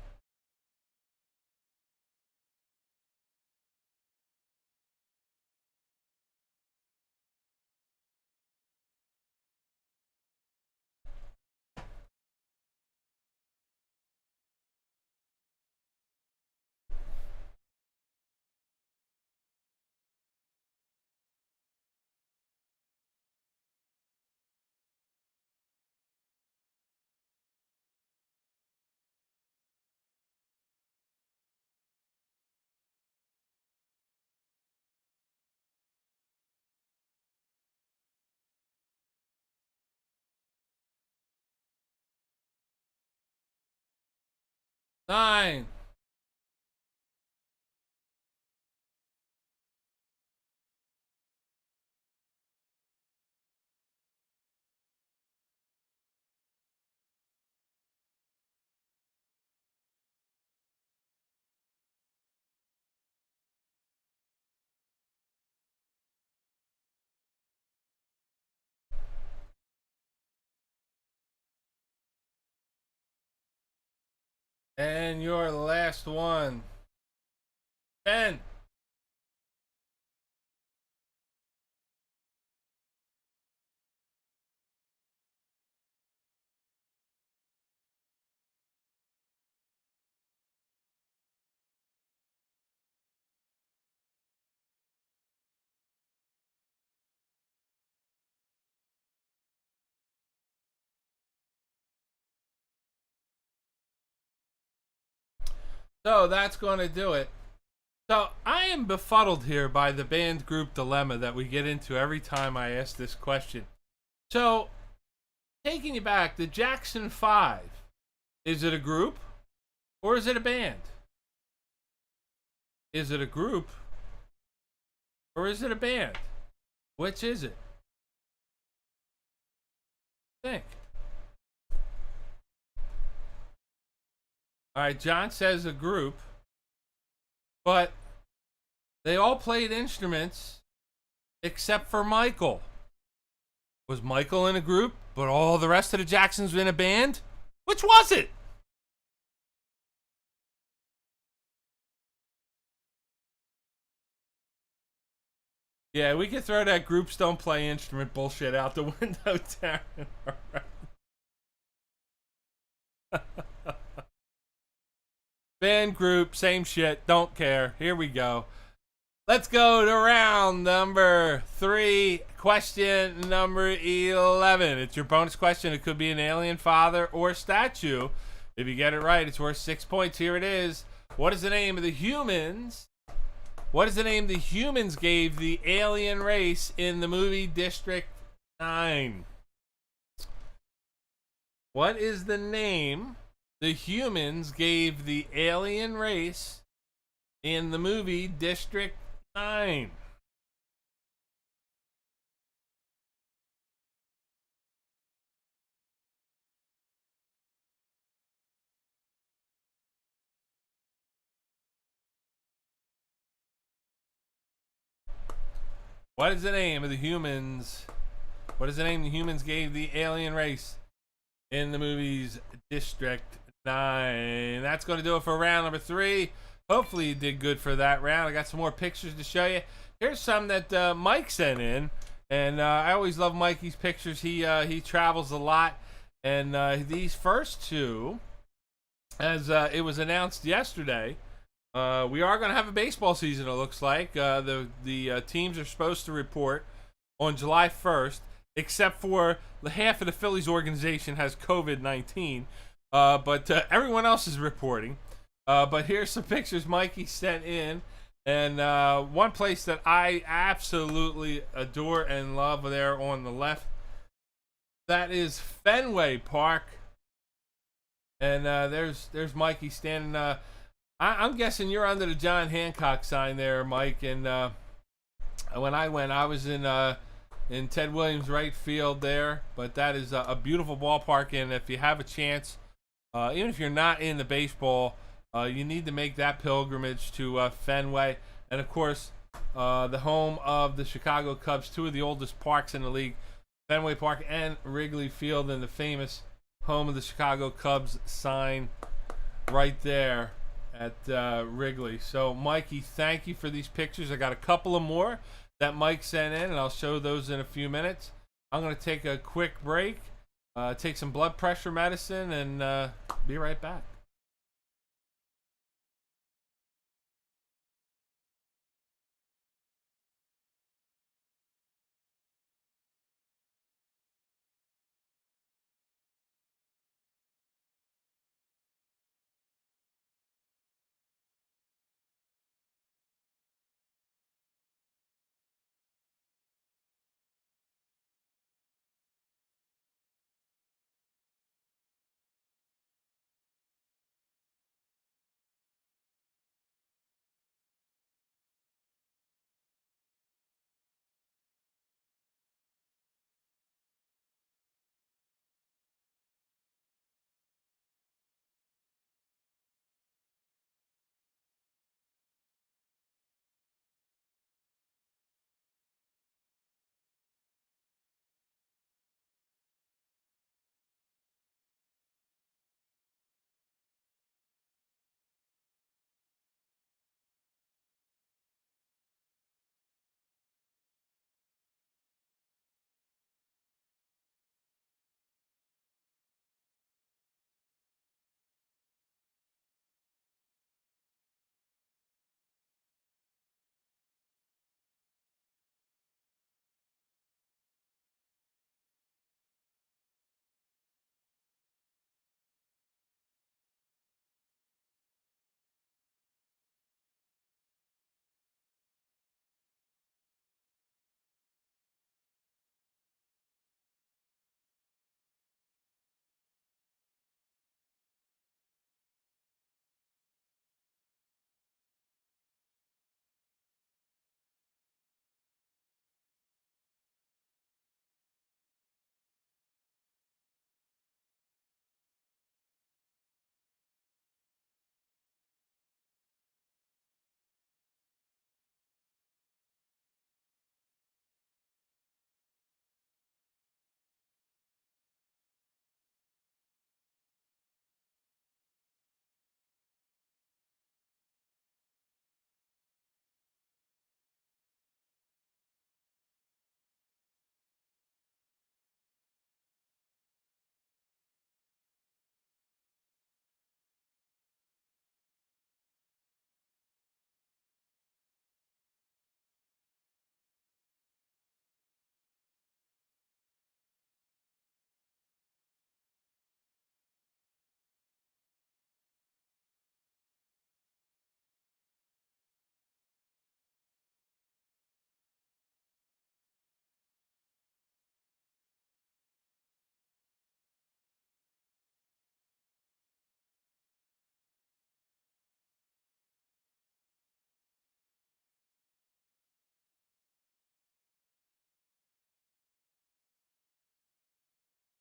Nine. And your last one. 10. So that's going to do it. So I am befuddled here by the band group dilemma that we get into every time I ask this question. So, taking you back, the Jackson 5, is it a group or is it a band? Is it a group or is it a band? Which is it? Think. All right, John says a group, but they all played instruments except for Michael. Was Michael in a group, but all the rest of the Jacksons were in a band? Which was it? Yeah, we could throw that groups don't play instrument bullshit out the window, Darren. All right. Band group, same shit, don't care. Here we go. Let's go to round number 3, question number 11. It's your bonus question. It could be an alien, father, or statue. If you get it right, it's worth 6 points. Here it is. What is the name of the humans? What is the name the humans gave the alien race in the movie District 9? What is the name the humans gave the alien race in the movie District 9? What is the name of the humans? What is the name the humans gave the alien race in the movies District 9? That's going to do it for round number 3. Hopefully you did good for that round. I got some more pictures to show you. Here's some that Mike sent in. And I always love Mikey's pictures. He travels a lot. And these first two, as it was announced yesterday, we are going to have a baseball season, it looks like. The teams are supposed to report on July 1st, except for the half of the Phillies organization has COVID-19. But everyone else is reporting. But here's some pictures Mikey sent in. And one place that I absolutely adore and love there on the left, that is Fenway Park. And there's Mikey standing. I'm guessing you're under the John Hancock sign there, Mike. And when I went, I was in Ted Williams' right field there. But that is a beautiful ballpark. And if you have a chance, even if you're not into baseball, you need to make that pilgrimage to Fenway. And, of course, the home of the Chicago Cubs, two of the oldest parks in the league, Fenway Park and Wrigley Field, and the famous home of the Chicago Cubs sign right there at Wrigley. So, Mikey, thank you for these pictures. I got a couple of more that Mike sent in, and I'll show those in a few minutes. I'm going to take a quick break, take some blood pressure medicine, and be right back.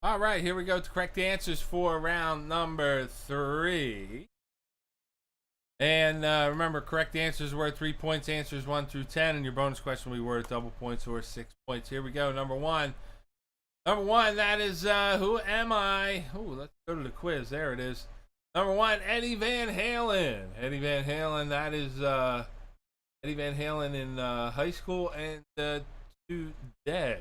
All right, here we go to correct answers for round number 3. And remember, correct answers worth 3 points, answers 1 through 10, and your bonus question will be worth double points or 6 points. Here we go. Number one, that is who am I? Oh, let's go to the quiz. There it is. Number 1, Eddie Van Halen. Eddie Van Halen, that is Eddie Van Halen in high school and today.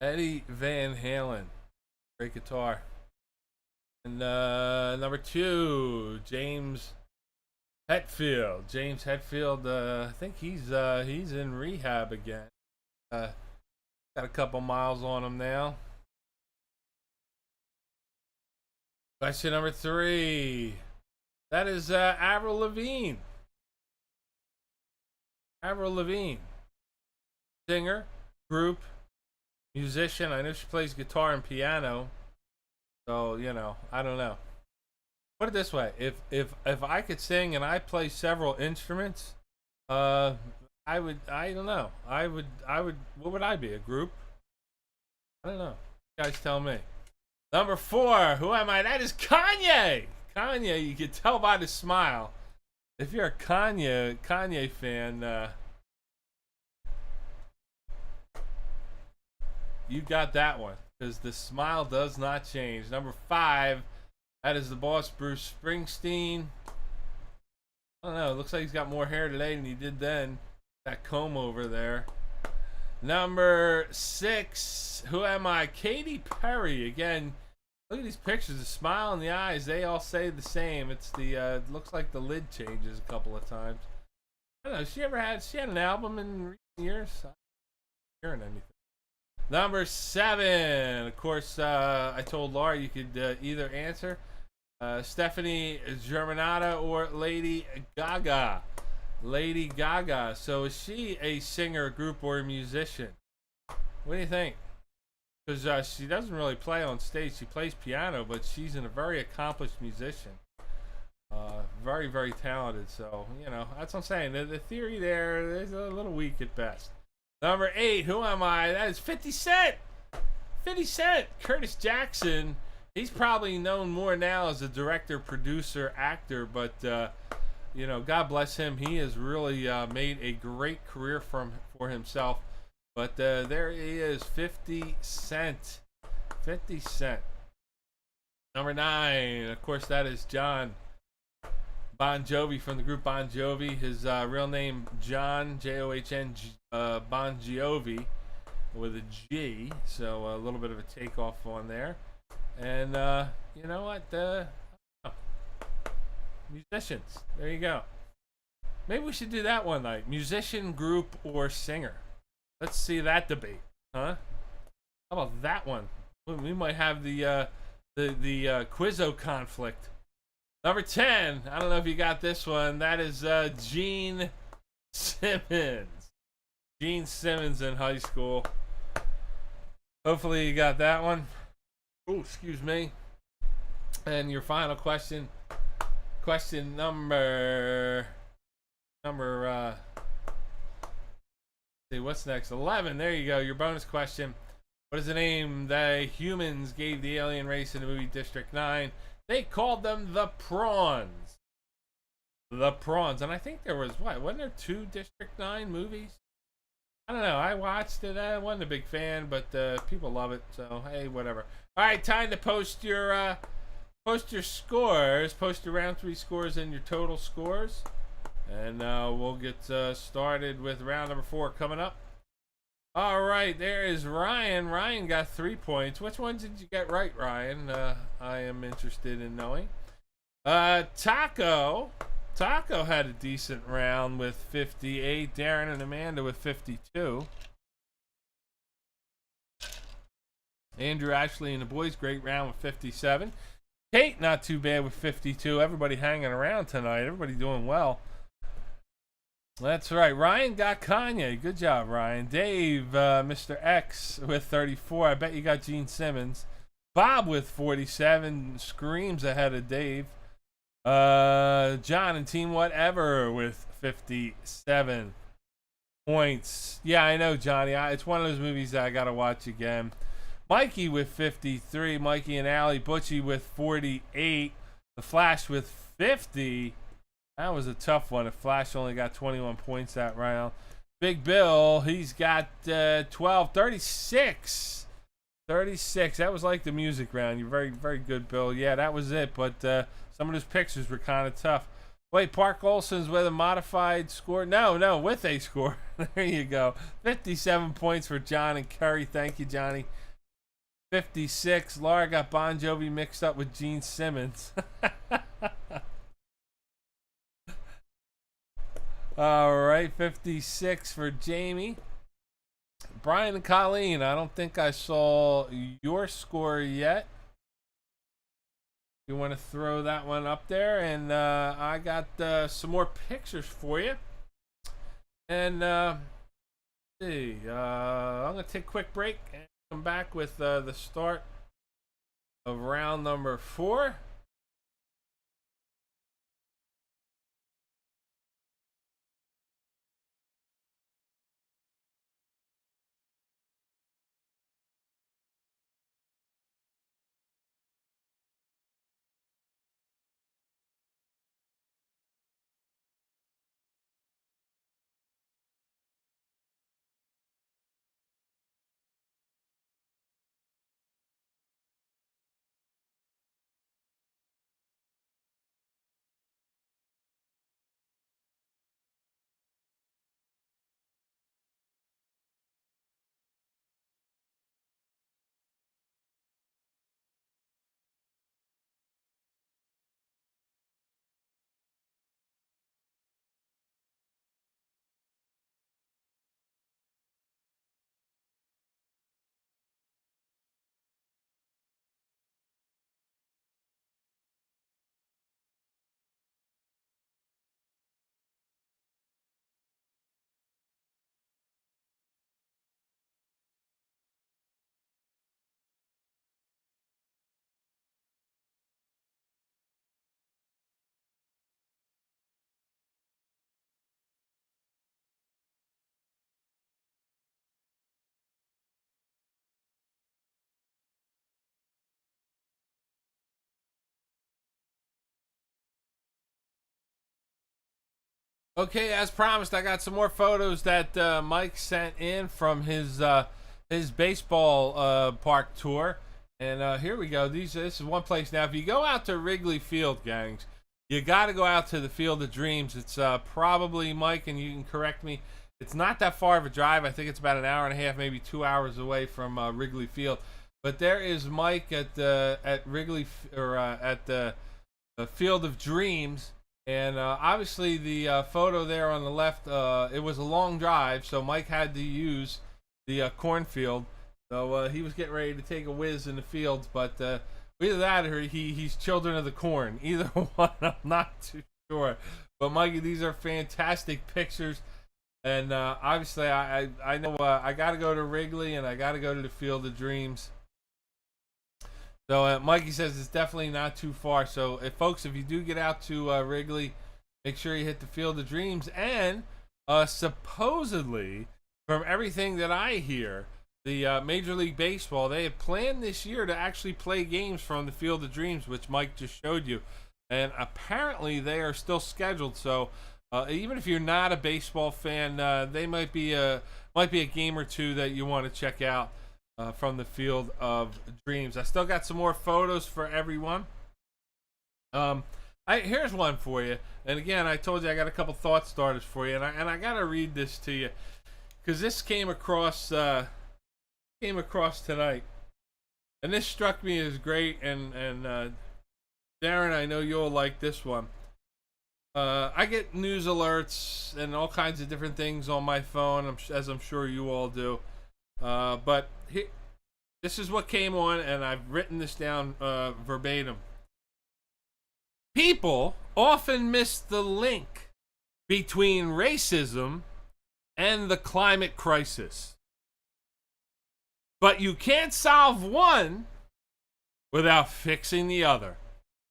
Eddie Van Halen, great guitar. And number 2, James Hetfield. James Hetfield, I think he's in rehab again. Got a couple miles on him now. Question number 3. That is Avril Lavigne. Avril Lavigne, singer, group, musician. I know she plays guitar and piano. So, you know, I don't know. Put it this way, if I could sing and I play several instruments, I don't know. What would I be? A group? I don't know. You guys tell me. Number 4, who am I? That is Kanye. Kanye, you can tell by the smile. If you're a Kanye fan, you got that one. Because the smile does not change. Number 5, that is the boss, Bruce Springsteen. I don't know. It looks like he's got more hair today than he did then. That comb over there. Number 6, who am I? Katy Perry. Again, look at these pictures. The smile in the eyes, they all say the same. It's the, it looks like the lid changes a couple of times. I don't know. She had an album in recent years? I'm not hearing anything. Number 7, of course, I told Laura you could either answer Stephanie Germanotta or Lady Gaga. Lady Gaga. So is she a singer, group, or a musician? What do you think? Because she doesn't really play on stage. She plays piano, but she's a very accomplished musician. Very, very talented. So, you know, that's what I'm saying. The theory there is a little weak at best. Number 8, who am I? That is 50 Cent. 50 Cent. Curtis Jackson. He's probably known more now as a director, producer, actor, but, you know, God bless him. He has really made a great career for himself. But there he is, 50 Cent. 50 Cent. Number 9, of course, that is John Bon Jovi from the group Bon Jovi. His real name, John, John, Bon Jovi with a G. So a little bit of a takeoff on there. And you know what? Musicians. There you go. Maybe we should do that one night. Musician, group, or singer. Let's see that debate, huh? How about that one? We might have the Quizzo conflict. Number 10. I don't know if you got this one. That is Gene Simmons. Gene Simmons in high school. Hopefully you got that one. Oh, excuse me. And your final question. Question number see what's next? 11. There you go. Your bonus question. What is the name the humans gave the alien race in the movie District 9? They called them the Prawns. The Prawns. And I think there was, wasn't there 2 District 9 movies? I don't know. I watched it. I wasn't a big fan, but people love it. So, hey, whatever. All right, time to post your scores. Post your round 3 scores and your total scores. And we'll get started with round number 4 coming up. All right, there is Ryan. Ryan got 3 points. Which ones did you get right, Ryan? I am interested in knowing. Taco had a decent round with 58. Darren and Amanda with 52. Andrew, Ashley, and the boys, great round with 57. Kate, not too bad with 52. Everybody hanging around tonight. Everybody doing well. That's right. Ryan got Kanye. Good job, Ryan. Dave, Mr. X with 34. I bet you got Gene Simmons. Bob with 47. Screams ahead of Dave. John and Team Whatever with 57. points. Yeah, I know, Johnny. It's one of those movies that I gotta watch again. Mikey with 53. Mikey and Allie. Butchie with 48. The Flash with 50. That was a tough one. The Flash only got 21 points that round. Big Bill, he's got 12. 36. 36. That was like the music round. You're very, very good, Bill. Yeah, that was it. But some of those pictures were kind of tough. Wait, Park Olson's with a modified score? No, with a score. There you go. 57 points for John and Curry. Thank you, Johnny. 56. Laura got Bon Jovi mixed up with Gene Simmons. All right, 56 for Jamie. Brian and Colleen, I don't think I saw your score yet. You want to throw that one up there? And I got some more pictures for you. And see, I'm going to take a quick break and come back with the start of round number 4. Okay, as promised, I got some more photos that Mike sent in from his baseball park tour, and here we go. This is one place. Now, if you go out to Wrigley Field, gangs, you got to go out to the Field of Dreams. It's probably, Mike, and you can correct me, it's not that far of a drive. I think it's about an hour and a half, maybe 2 hours away from Wrigley Field. But there is Mike at Wrigley or at the Field of Dreams. And obviously the photo there on the left, it was a long drive, so Mike had to use the cornfield. So he was getting ready to take a whiz in the fields, but either that or he's Children of the Corn. Either one, I'm not too sure. But Mikey, these are fantastic pictures. And obviously I know I got to go to Wrigley and I got to go to the Field of Dreams. So Mikey says it's definitely not too far. So folks, if you do get out to Wrigley, make sure you hit the Field of Dreams. And supposedly, from everything that I hear, the Major League Baseball, they have planned this year to actually play games from the Field of Dreams, which Mike just showed you. And apparently they are still scheduled. So even if you're not a baseball fan, they might be a game or two that you want to check out. From the Field of Dreams. I still got some more photos for everyone. Here's one for you. And again, I told you I got a couple thought starters for you, and I got to read this to you because this came across tonight, and this struck me as great. And Darren, I know you'll like this one. I get news alerts and all kinds of different things on my phone, as I'm sure you all do. But this is what came on, and I've written this down verbatim. People often miss the link between racism and the climate crisis. But you can't solve one without fixing the other.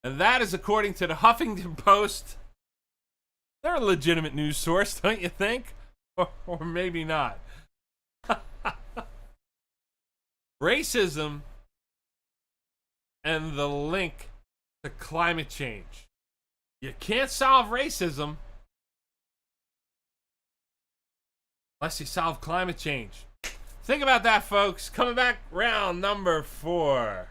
And that is according to the Huffington Post. They're a legitimate news source, don't you think? or maybe not. Racism and the link to climate change. You can't solve racism unless you solve climate change. Think about that, folks. Coming back, round number 4.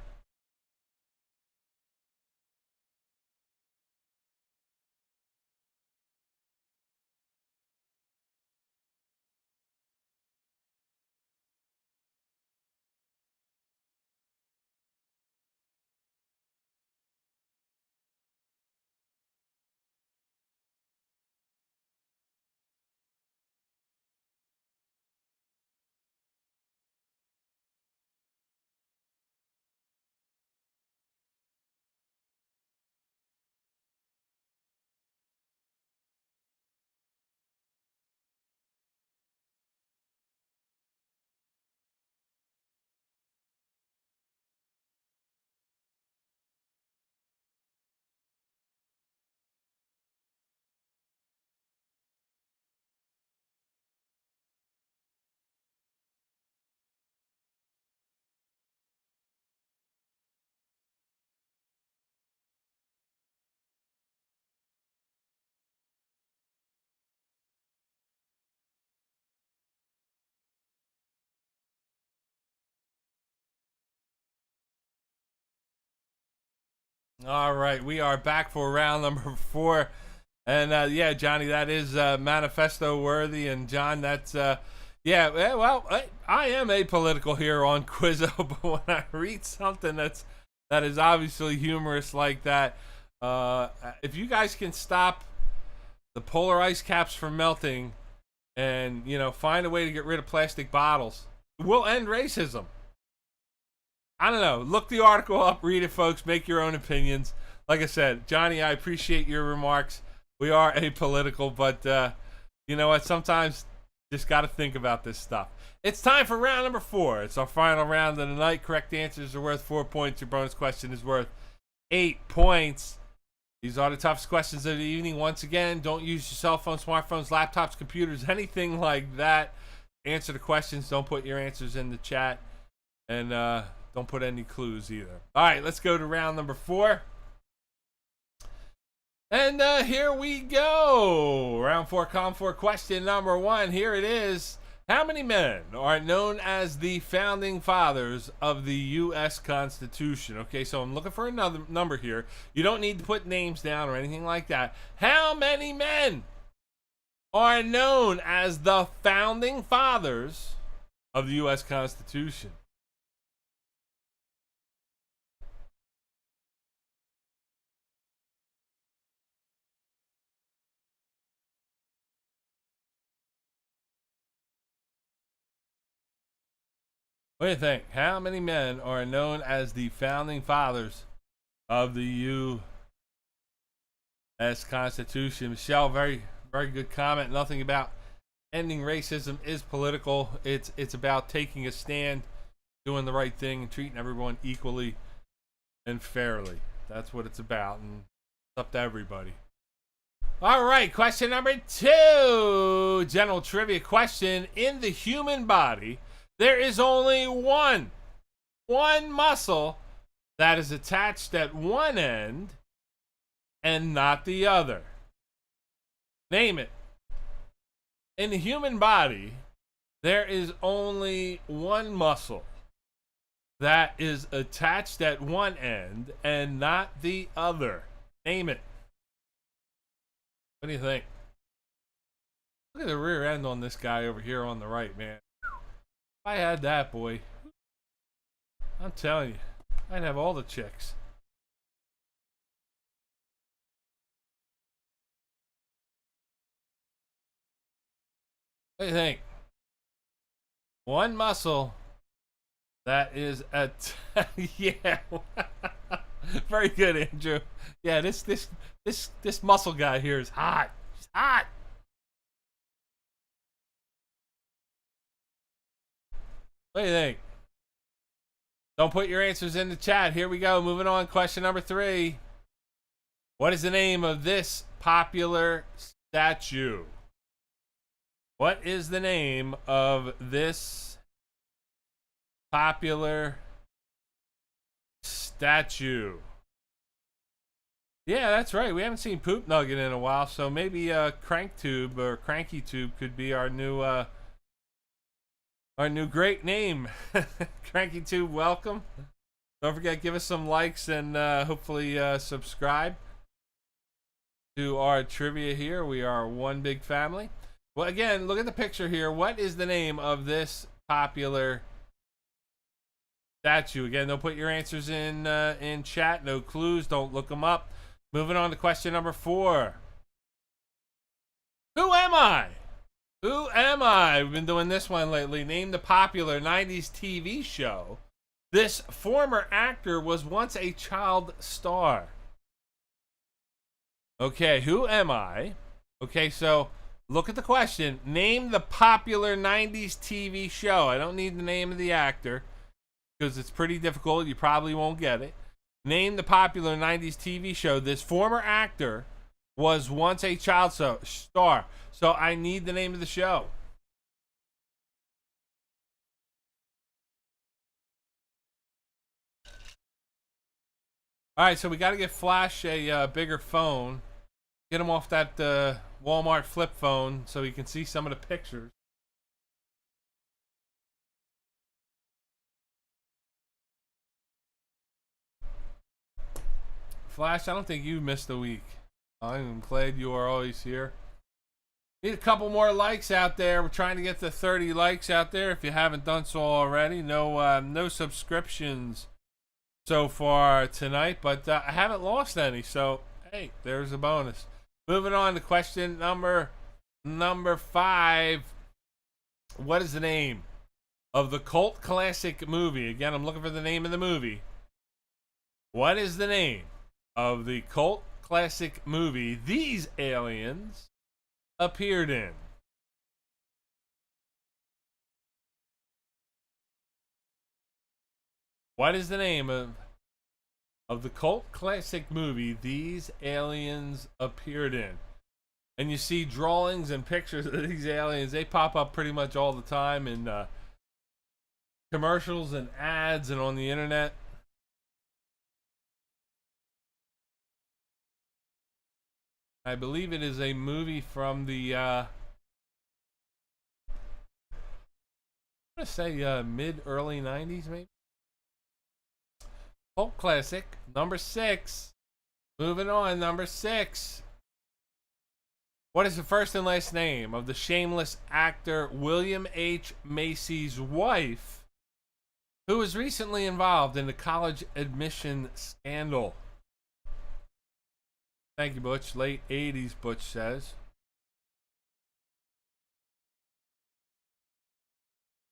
All right, we are back for round number 4. And yeah, Johnny, that is manifesto worthy. And John, that's well, I am apolitical here on Quizzo, but when I read something that is obviously humorous like that, if you guys can stop the polar ice caps from melting, and find a way to get rid of plastic bottles, we'll end racism. I don't know. Look the article up, read it, folks. Make your own opinions. Like I said, Johnny, I appreciate your remarks. We are apolitical, but you know what? Sometimes just got to think about this stuff. It's time for round number 4. It's our final round of the night. Correct answers are worth 4 points. Your bonus question is worth 8 points. These are the toughest questions of the evening. Once again, don't use your cell phones, smartphones, laptops, computers, anything like that. Answer the questions. Don't put your answers in the chat. And don't put any clues either. All right, let's go to round number 4. And here we go. Round 4, column 4, question number 1. Here it is. How many men are known as the founding fathers of the U.S. Constitution? Okay, so I'm looking for another number here. You don't need to put names down or anything like that. How many men are known as the founding fathers of the U.S. Constitution? What do you think? How many men are known as the founding fathers of the U.S. Constitution? Michelle, very, very good comment. Nothing about ending racism is political. It's about taking a stand, doing the right thing, and treating everyone equally and fairly. That's what it's about, and it's up to everybody. All right, question number 2. General trivia question. In the human body, there is only one muscle that is attached at one end and not the other. Name it. In the human body, there is only one muscle that is attached at one end and not the other. Name it. What do you think? Look at the rear end on this guy over here on the right, man. If I had that, boy, I'm telling you, I'd have all the chicks. What do you think? One muscle that is yeah. Very good, Andrew. Yeah, this muscle guy here is hot. He's hot. What do you think? Don't put your answers in the chat. Here we go. Moving on. Question number 3. What is the name of this popular statue? What is the name of this popular statue? Yeah, that's right. We haven't seen Poop Nugget in a while, so maybe Crank Tube or Cranky Tube could be our new great name. Cranky Tube, welcome. Don't forget, give us some likes and hopefully subscribe to our trivia here. We are one big family. Well, again, look at the picture here. What is the name of this popular statue? Again, don't put your answers in chat. No clues. Don't look them up. Moving on to question number 4. Who am I? Who am I? We've been doing this one lately. Name the popular 90s TV show. This former actor was once a child star. Okay, who am I? Okay, so look at the question. Name the popular 90s TV show. I don't need the name of the actor because it's pretty difficult. You probably won't get it. Name the popular 90s TV show. This former actor was once a child star. So I need the name of the show. All right, so we got to get Flash a bigger phone. Get him off that Walmart flip phone so he can see some of the pictures. Flash, I don't think you missed a week. I'm glad you are always here. Need a couple more likes out there. We're trying to get to 30 likes out there. If you haven't done so already, no subscriptions so far tonight, but I haven't lost any. So hey, there's a bonus. Moving on to question number 5. What is the name of the cult classic movie? Again, I'm looking for the name of the movie. What is the name of the cult classic movie these aliens appeared in? What is the name of the cult classic movie these aliens appeared in? And you see drawings and pictures of these aliens. They pop up pretty much all the time in commercials and ads and on the internet. I believe it is a movie from the I'm gonna say mid-early 90s, maybe. Cult classic, number 6. Moving on, number 6. What is the first and last name of the shameless actor William H. Macy's wife, who was recently involved in the college admission scandal? Thank you, Butch. Late 80s, Butch says.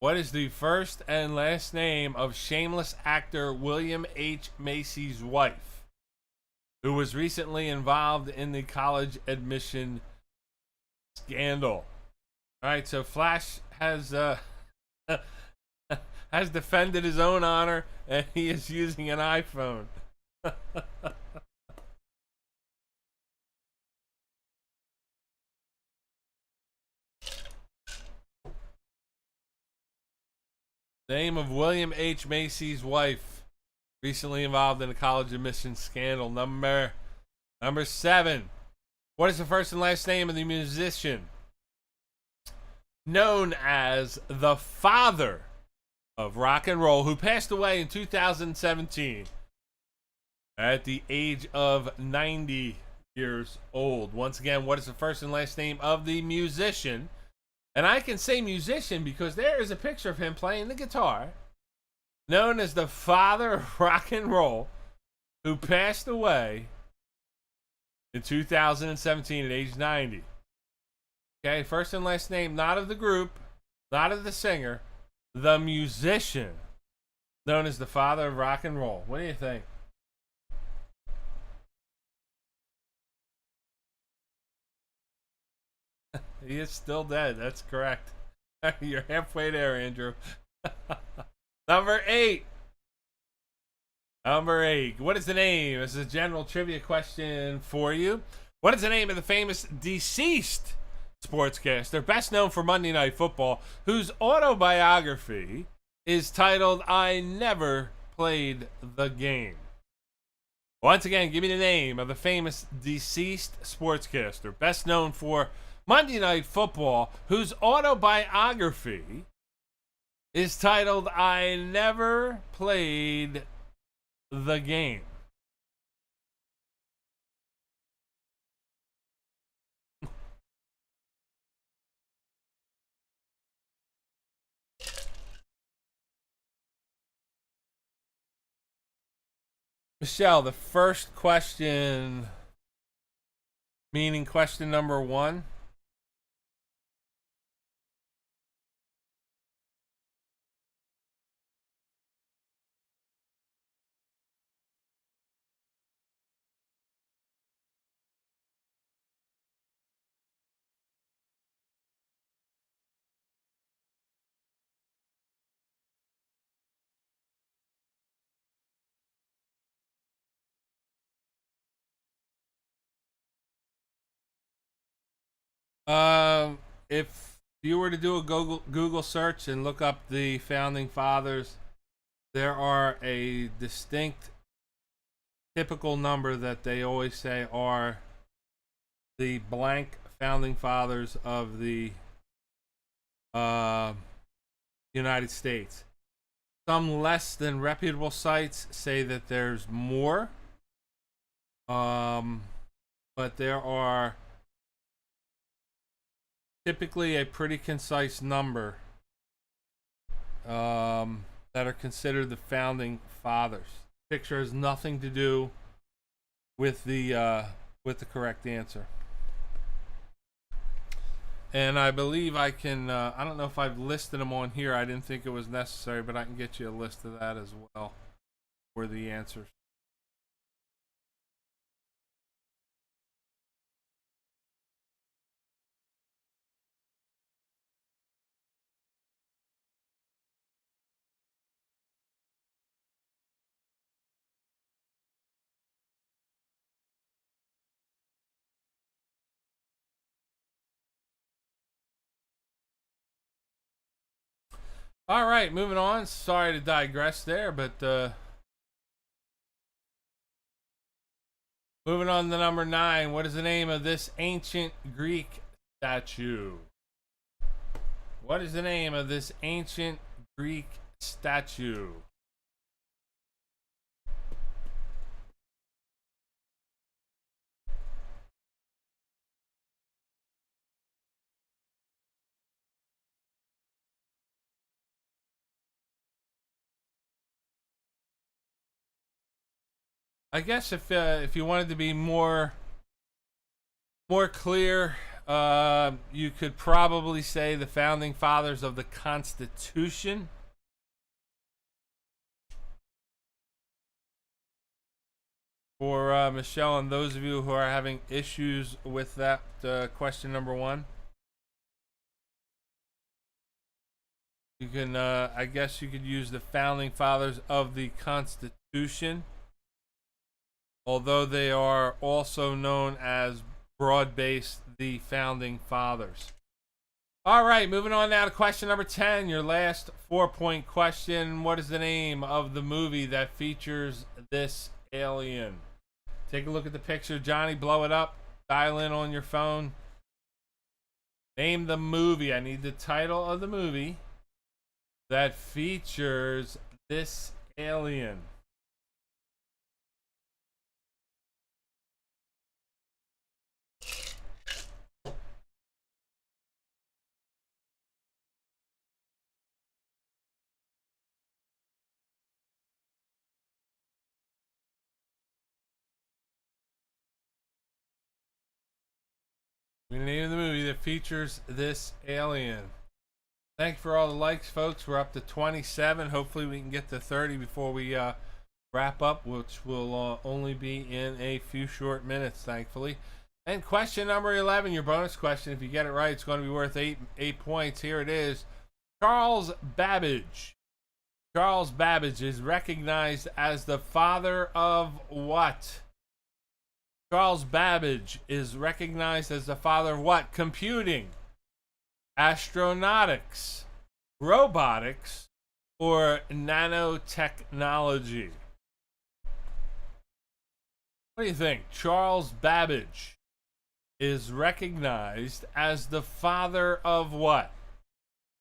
What is the first and last name of shameless actor William H. Macy's wife, who was recently involved in the college admission scandal? All right, so Flash has has defended his own honor, and he is using an iPhone. Name of William H. Macy's wife, recently involved in a college admission scandal. Number 7. What is the first and last name of the musician known as the father of rock and roll, who passed away in 2017 at the age of 90 years old? Once again, what is the first and last name of the musician? And I can say musician because there is a picture of him playing the guitar, known as the father of rock and roll, who passed away in 2017 at age 90. Okay, first and last name, not of the group, not of the singer, the musician, known as the father of rock and roll. What do you think? He is still dead. That's correct. You're halfway there, Andrew. Number 8. What is the name? This is a general trivia question for you. What is the name of the famous deceased sportscaster, best known for Monday Night Football, whose autobiography is titled I Never Played the Game. Once again, give me the name of the famous deceased sportscaster, best known for Monday Night Football, whose autobiography is titled I Never Played the Game. Michelle, the first question, meaning question number 1. If you were to do a Google search and look up the founding fathers, there are a distinct, typical number that they always say are the blank founding fathers of the United States. Some less than reputable sites say that there's more, but there are typically a pretty concise number that are considered the founding fathers. Picture has nothing to do with the correct answer. And I believe I can, I don't know if I've listed them on here. I didn't think it was necessary, but I can get you a list of that as well for the answers. All right, moving on. Sorry to digress there, but moving on to number 9. What is the name of this ancient Greek statue? What is the name of this ancient Greek statue? I guess if you wanted to be more clear, you could probably say the founding fathers of the Constitution. For Michelle and those of you who are having issues with that question number 1, you can I guess you could use the founding fathers of the Constitution, although they are also known as broad-based the founding fathers. All right, moving on now to question number 10, your last 4-point question. What is the name of the movie that features this alien? Take a look at the picture. Johnny, blow it up. Dial in on your phone. Name the movie. I need the title of the movie that features this alien. The name of the movie that features this alien. Thank you for all the likes, folks. We're up to 27. Hopefully we can get to 30 before we wrap up, which will only be in a few short minutes, thankfully. And question number 11, your bonus question. If you get it right, it's going to be worth 8 points. Here it is. Charles Babbage. Charles Babbage is recognized as the father of what? Charles Babbage is recognized as the father of what? Computing, astronautics, robotics, or nanotechnology? What do you think? Charles Babbage is recognized as the father of what?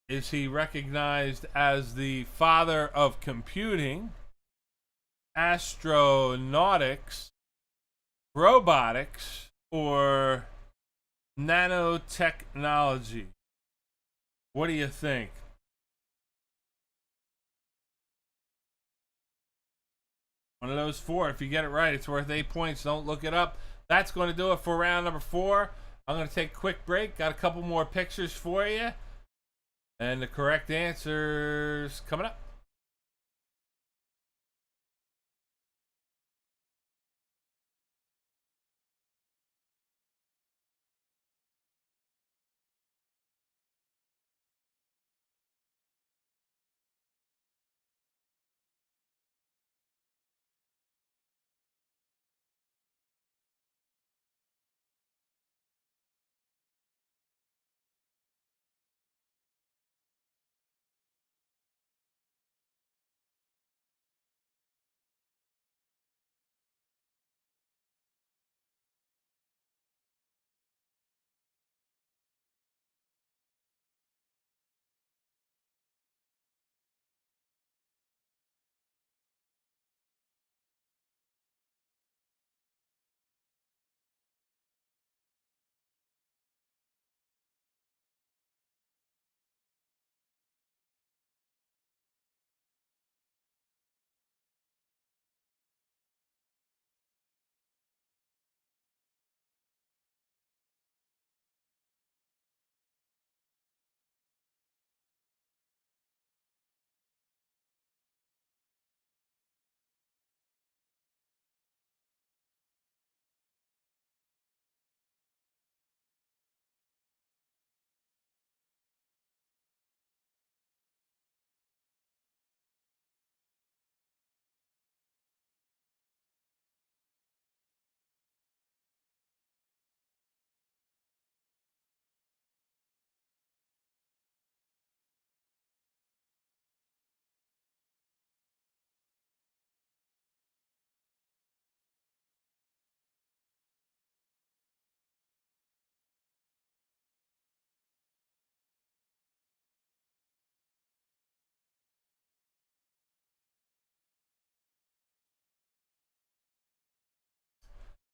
Is he recognized as the father of computing, astronautics, robotics, or nanotechnology? What do you think? One of those four. If you get it right, it's worth 8 points. Don't look it up. That's going to do it for round number 4. I'm going to take a quick break. Got a couple more pictures for you. And the correct answers coming up.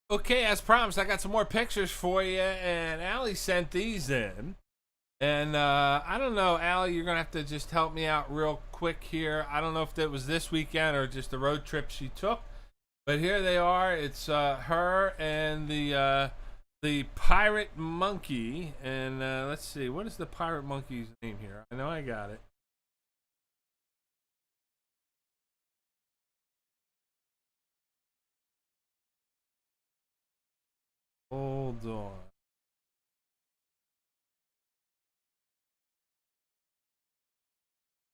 Okay, as promised, I got some more pictures for you, and Allie sent these in. And I don't know, Allie, you're going to have to just help me out real quick here. I don't know if it was this weekend or just a road trip she took. But here they are. It's her and the pirate monkey. And let's see, what is the pirate monkey's name here? I know I got it. Hold on.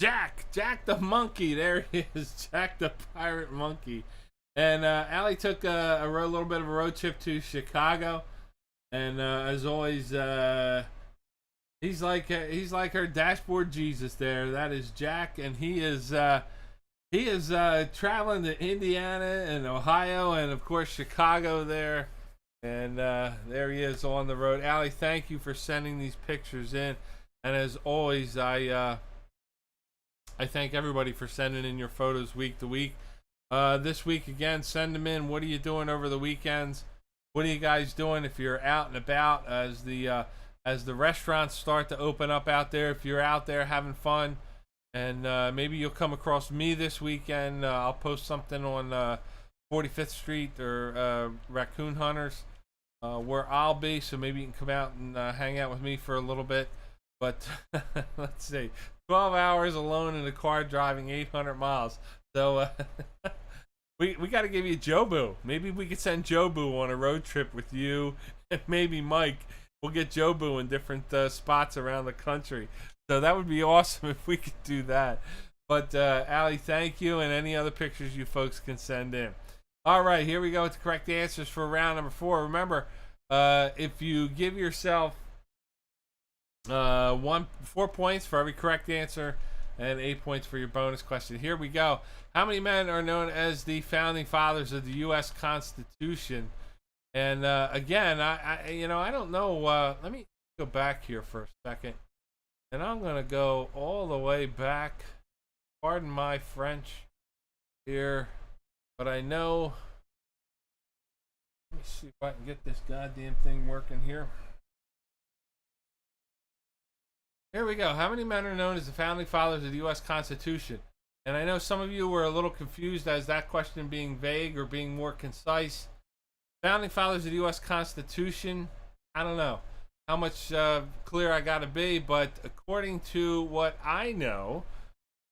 Jack the monkey. There he is, Jack the pirate monkey. And Allie took a little bit of a road trip to Chicago, and as always, he's like her dashboard Jesus. There, that is Jack, and he is traveling to Indiana and Ohio, and of course Chicago there. And there he is on the road. Allie, thank you for sending these pictures in. And as always, I thank everybody for sending in your photos week to week. This week again, send them in. What are you doing over the weekends? What are you guys doing if you're out and about as the restaurants start to open up out there? If you're out there having fun, and maybe you'll come across me this weekend. I'll post something on 45th Street or Raccoon Hunters. Where I'll be, so maybe you can come out and hang out with me for a little bit. But let's see, 12 hours alone in the car driving 800 miles. So we got to give you Jobu. Maybe we could send Jobu on a road trip with you and maybe Mike. We'll get Jobu in different spots around the country. So that would be awesome if we could do that. But Allie, thank you, and any other pictures you folks can send in. All right, here we go with the correct answers for round number 4. Remember, if you give yourself 4 points for every correct answer and 8 points for your bonus question. Here we go. How many men are known as the founding fathers of the U.S. Constitution? And again, I don't know. Let me go back here for a second, and I'm gonna go all the way back. Pardon my French here, but I know. Let me see if I can get this goddamn thing working here. Here we go. How many men are known as the founding fathers of the U.S. Constitution? And I know some of you were a little confused as that question being vague or being more concise. Founding fathers of the U.S. Constitution, I don't know how much clear I got to be, but according to what I know,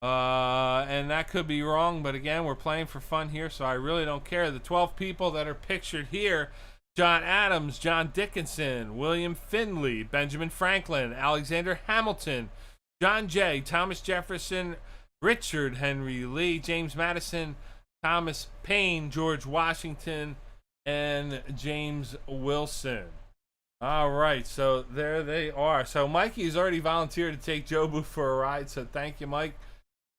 and that could be wrong, but again, we're playing for fun here, so I really don't care. The 12 people that are pictured here: John Adams, John Dickinson, William Finley, Benjamin Franklin, Alexander Hamilton, John Jay, Thomas Jefferson, Richard Henry Lee, James Madison, Thomas Paine, George Washington, and James Wilson. All right, so there they are. So Mikey has already volunteered to take Jobu for a ride, so thank you, Mike.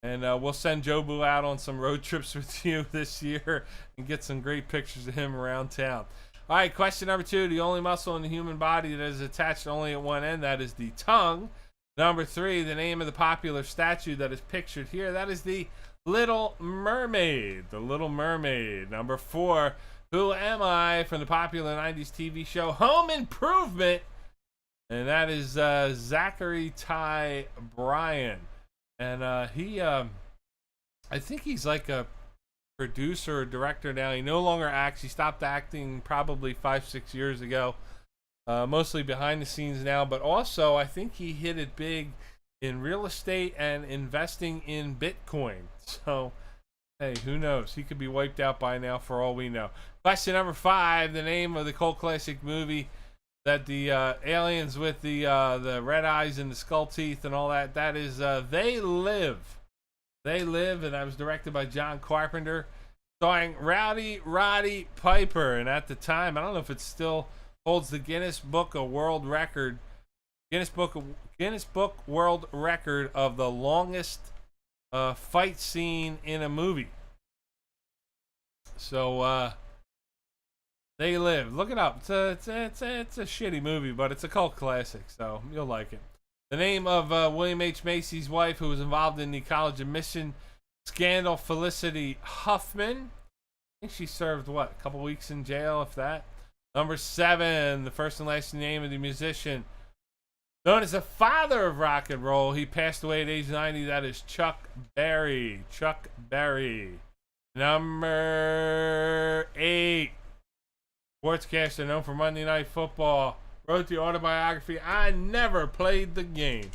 And we'll send Jobu out on some road trips with you this year and get some great pictures of him around town. All right, question number 2. The only muscle in the human body that is attached only at one end, that is the tongue. Number 3, the name of the popular statue that is pictured here, that is the Little Mermaid. The Little Mermaid. Number 4, who am I, from the popular 90s TV show Home Improvement? And that is Zachary Ty Bryan. And he, I think he's like a producer or director now. He no longer acts. He stopped acting probably 5-6 years ago. Mostly behind the scenes now, but also I think he hit it big in real estate and investing in Bitcoin. So, hey, who knows? He could be wiped out by now for all we know. Question number 5, the name of the cult classic movie that the aliens with the red eyes and the skull teeth and all that, that is They Live. They Live, and that was directed by John Carpenter, starring Rowdy Roddy Piper. And at the time, I don't know if it still holds the Guinness Book World Record of the longest fight scene in a movie. So They Live. Look it up. It's a shitty movie, but it's a cult classic, so you'll like it. The name of William H. Macy's wife, who was involved in the college admission scandal, Felicity Huffman. I think she served, a couple weeks in jail, if that. Number 7, the first and last name of the musician known as the father of rock and roll. He passed away at age 90. That is Chuck Berry. Chuck Berry. Number 8, sportscaster known for Monday Night Football. Wrote the autobiography, I Never Played the Game.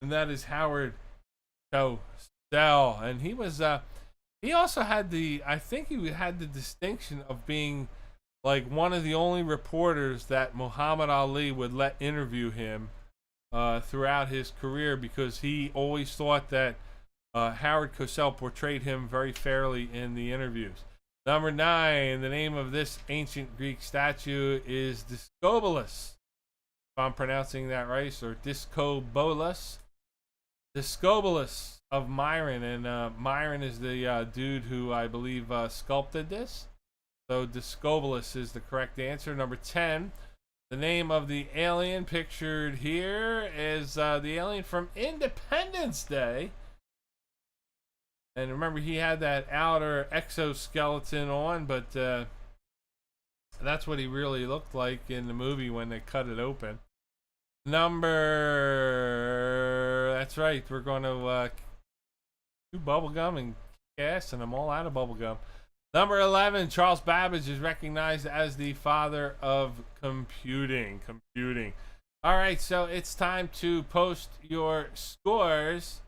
And that is Howard Cosell. And he was, he also had I think he had the distinction of being like one of the only reporters that Muhammad Ali would let interview him throughout his career, because he always thought that Howard Cosell portrayed him very fairly in the interviews. Number 9, the name of this ancient Greek statue is Discobolus. If I'm pronouncing that right, or Discobolus. Discobolus of Myron, and Myron is the dude who I believe sculpted this. So Discobolus is the correct answer. Number 10, the name of the alien pictured here is the alien from Independence Day. And remember, he had that outer exoskeleton on, but that's what he really looked like in the movie when they cut it open. That's right, we're going to do bubblegum and gas, and I'm all out of bubblegum. Number 11, Charles Babbage is recognized as the father of computing. All right, so it's time to post your scores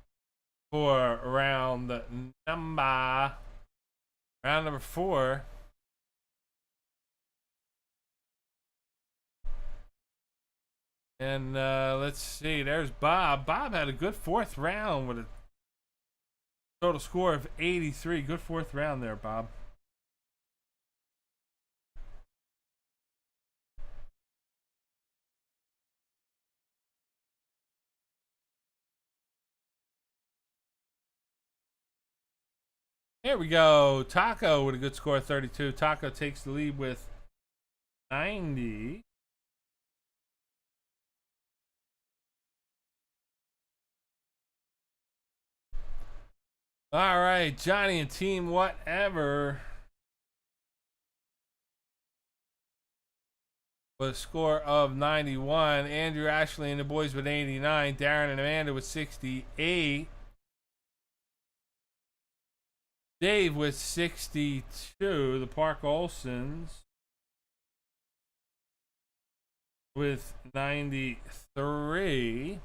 for round number 4. And let's see, there's Bob. Bob had a good 4th round with a total score of 83. Good 4th round there, Bob. Here we go. Taco with a good score of 32. Taco takes the lead with 90. All right, Johnny and Team Whatever with a score of 91. Andrew, Ashley, and the boys with 89. Darren and Amanda with 68. Dave with 62. The Park Olsons with 93.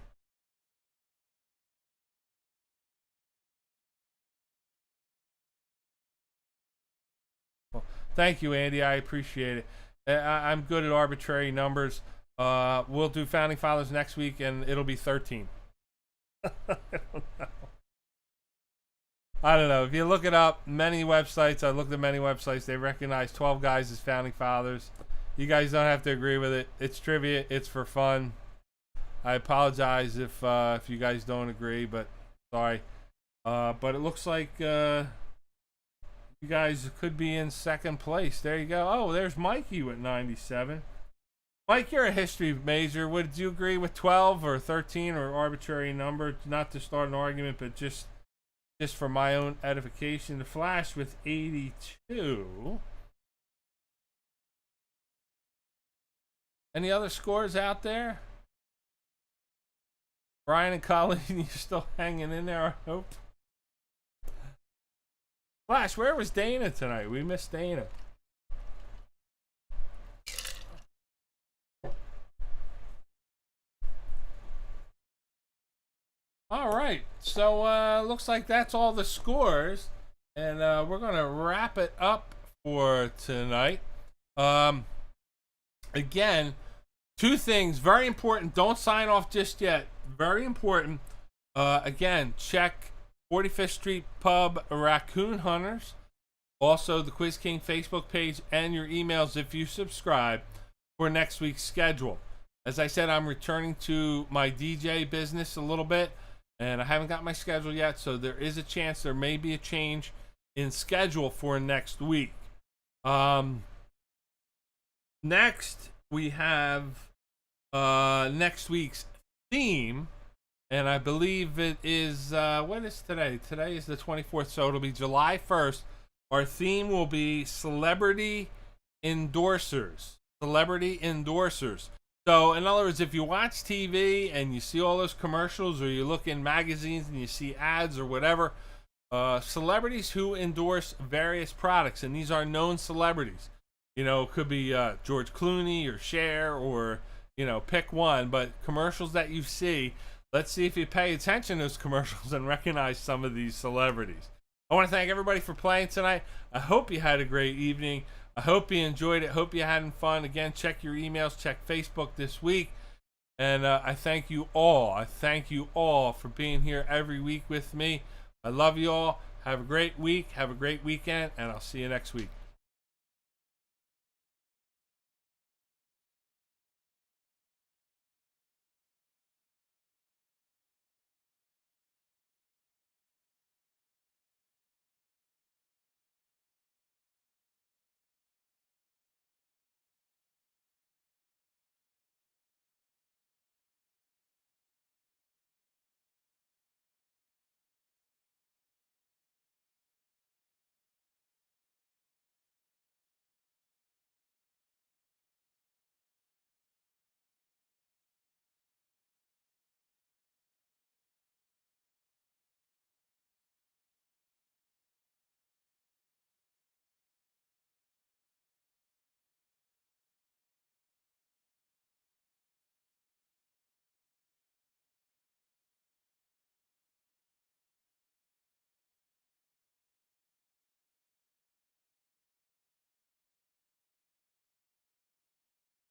Thank you, Andy. I appreciate it. I'm good at arbitrary numbers. We'll do Founding Fathers next week, and it'll be 13. I don't know. If you look it up, many websites, I looked at many websites, they recognize 12 guys as Founding Fathers. You guys don't have to agree with it. It's trivia. It's for fun. I apologize if you guys don't agree, but sorry. But it looks like... you guys could be in second place. There you go. Oh, there's Mikey with 97. Mike, you're a history major. Would you agree with 12 or 13 or arbitrary number? Not to start an argument, but just for my own edification. The Flash with 82. Any other scores out there? Brian and Colleen, you still hanging in there, I hope. Flash, where was Dana tonight? We missed Dana. All right, so looks like that's all the scores, and we're gonna wrap it up for tonight. Again, two things very important. Don't sign off just yet. Very important. Again, check 45th Street Pub Raccoon Hunters, also the Quiz King Facebook page, and your emails if you subscribe for next week's schedule. As I said, I'm returning to my DJ business a little bit, and I haven't got my schedule yet, so there is a chance there may be a change in schedule for next week. Next, we have next week's theme. And I believe it is, what is today? Today is the 24th, so it'll be July 1st. Our theme will be celebrity endorsers. Celebrity endorsers. So, in other words, if you watch TV and you see all those commercials, or you look in magazines and you see ads or whatever, celebrities who endorse various products, and these are known celebrities. You know, it could be George Clooney or Cher, or, you know, pick one, but commercials that you see. Let's see if you pay attention to those commercials and recognize some of these celebrities. I want to thank everybody for playing tonight. I hope you had a great evening. I hope you enjoyed it. Hope you're having fun. Again, check your emails. Check Facebook this week. And I thank you all. I thank you all for being here every week with me. I love you all. Have a great week. Have a great weekend. And I'll see you next week.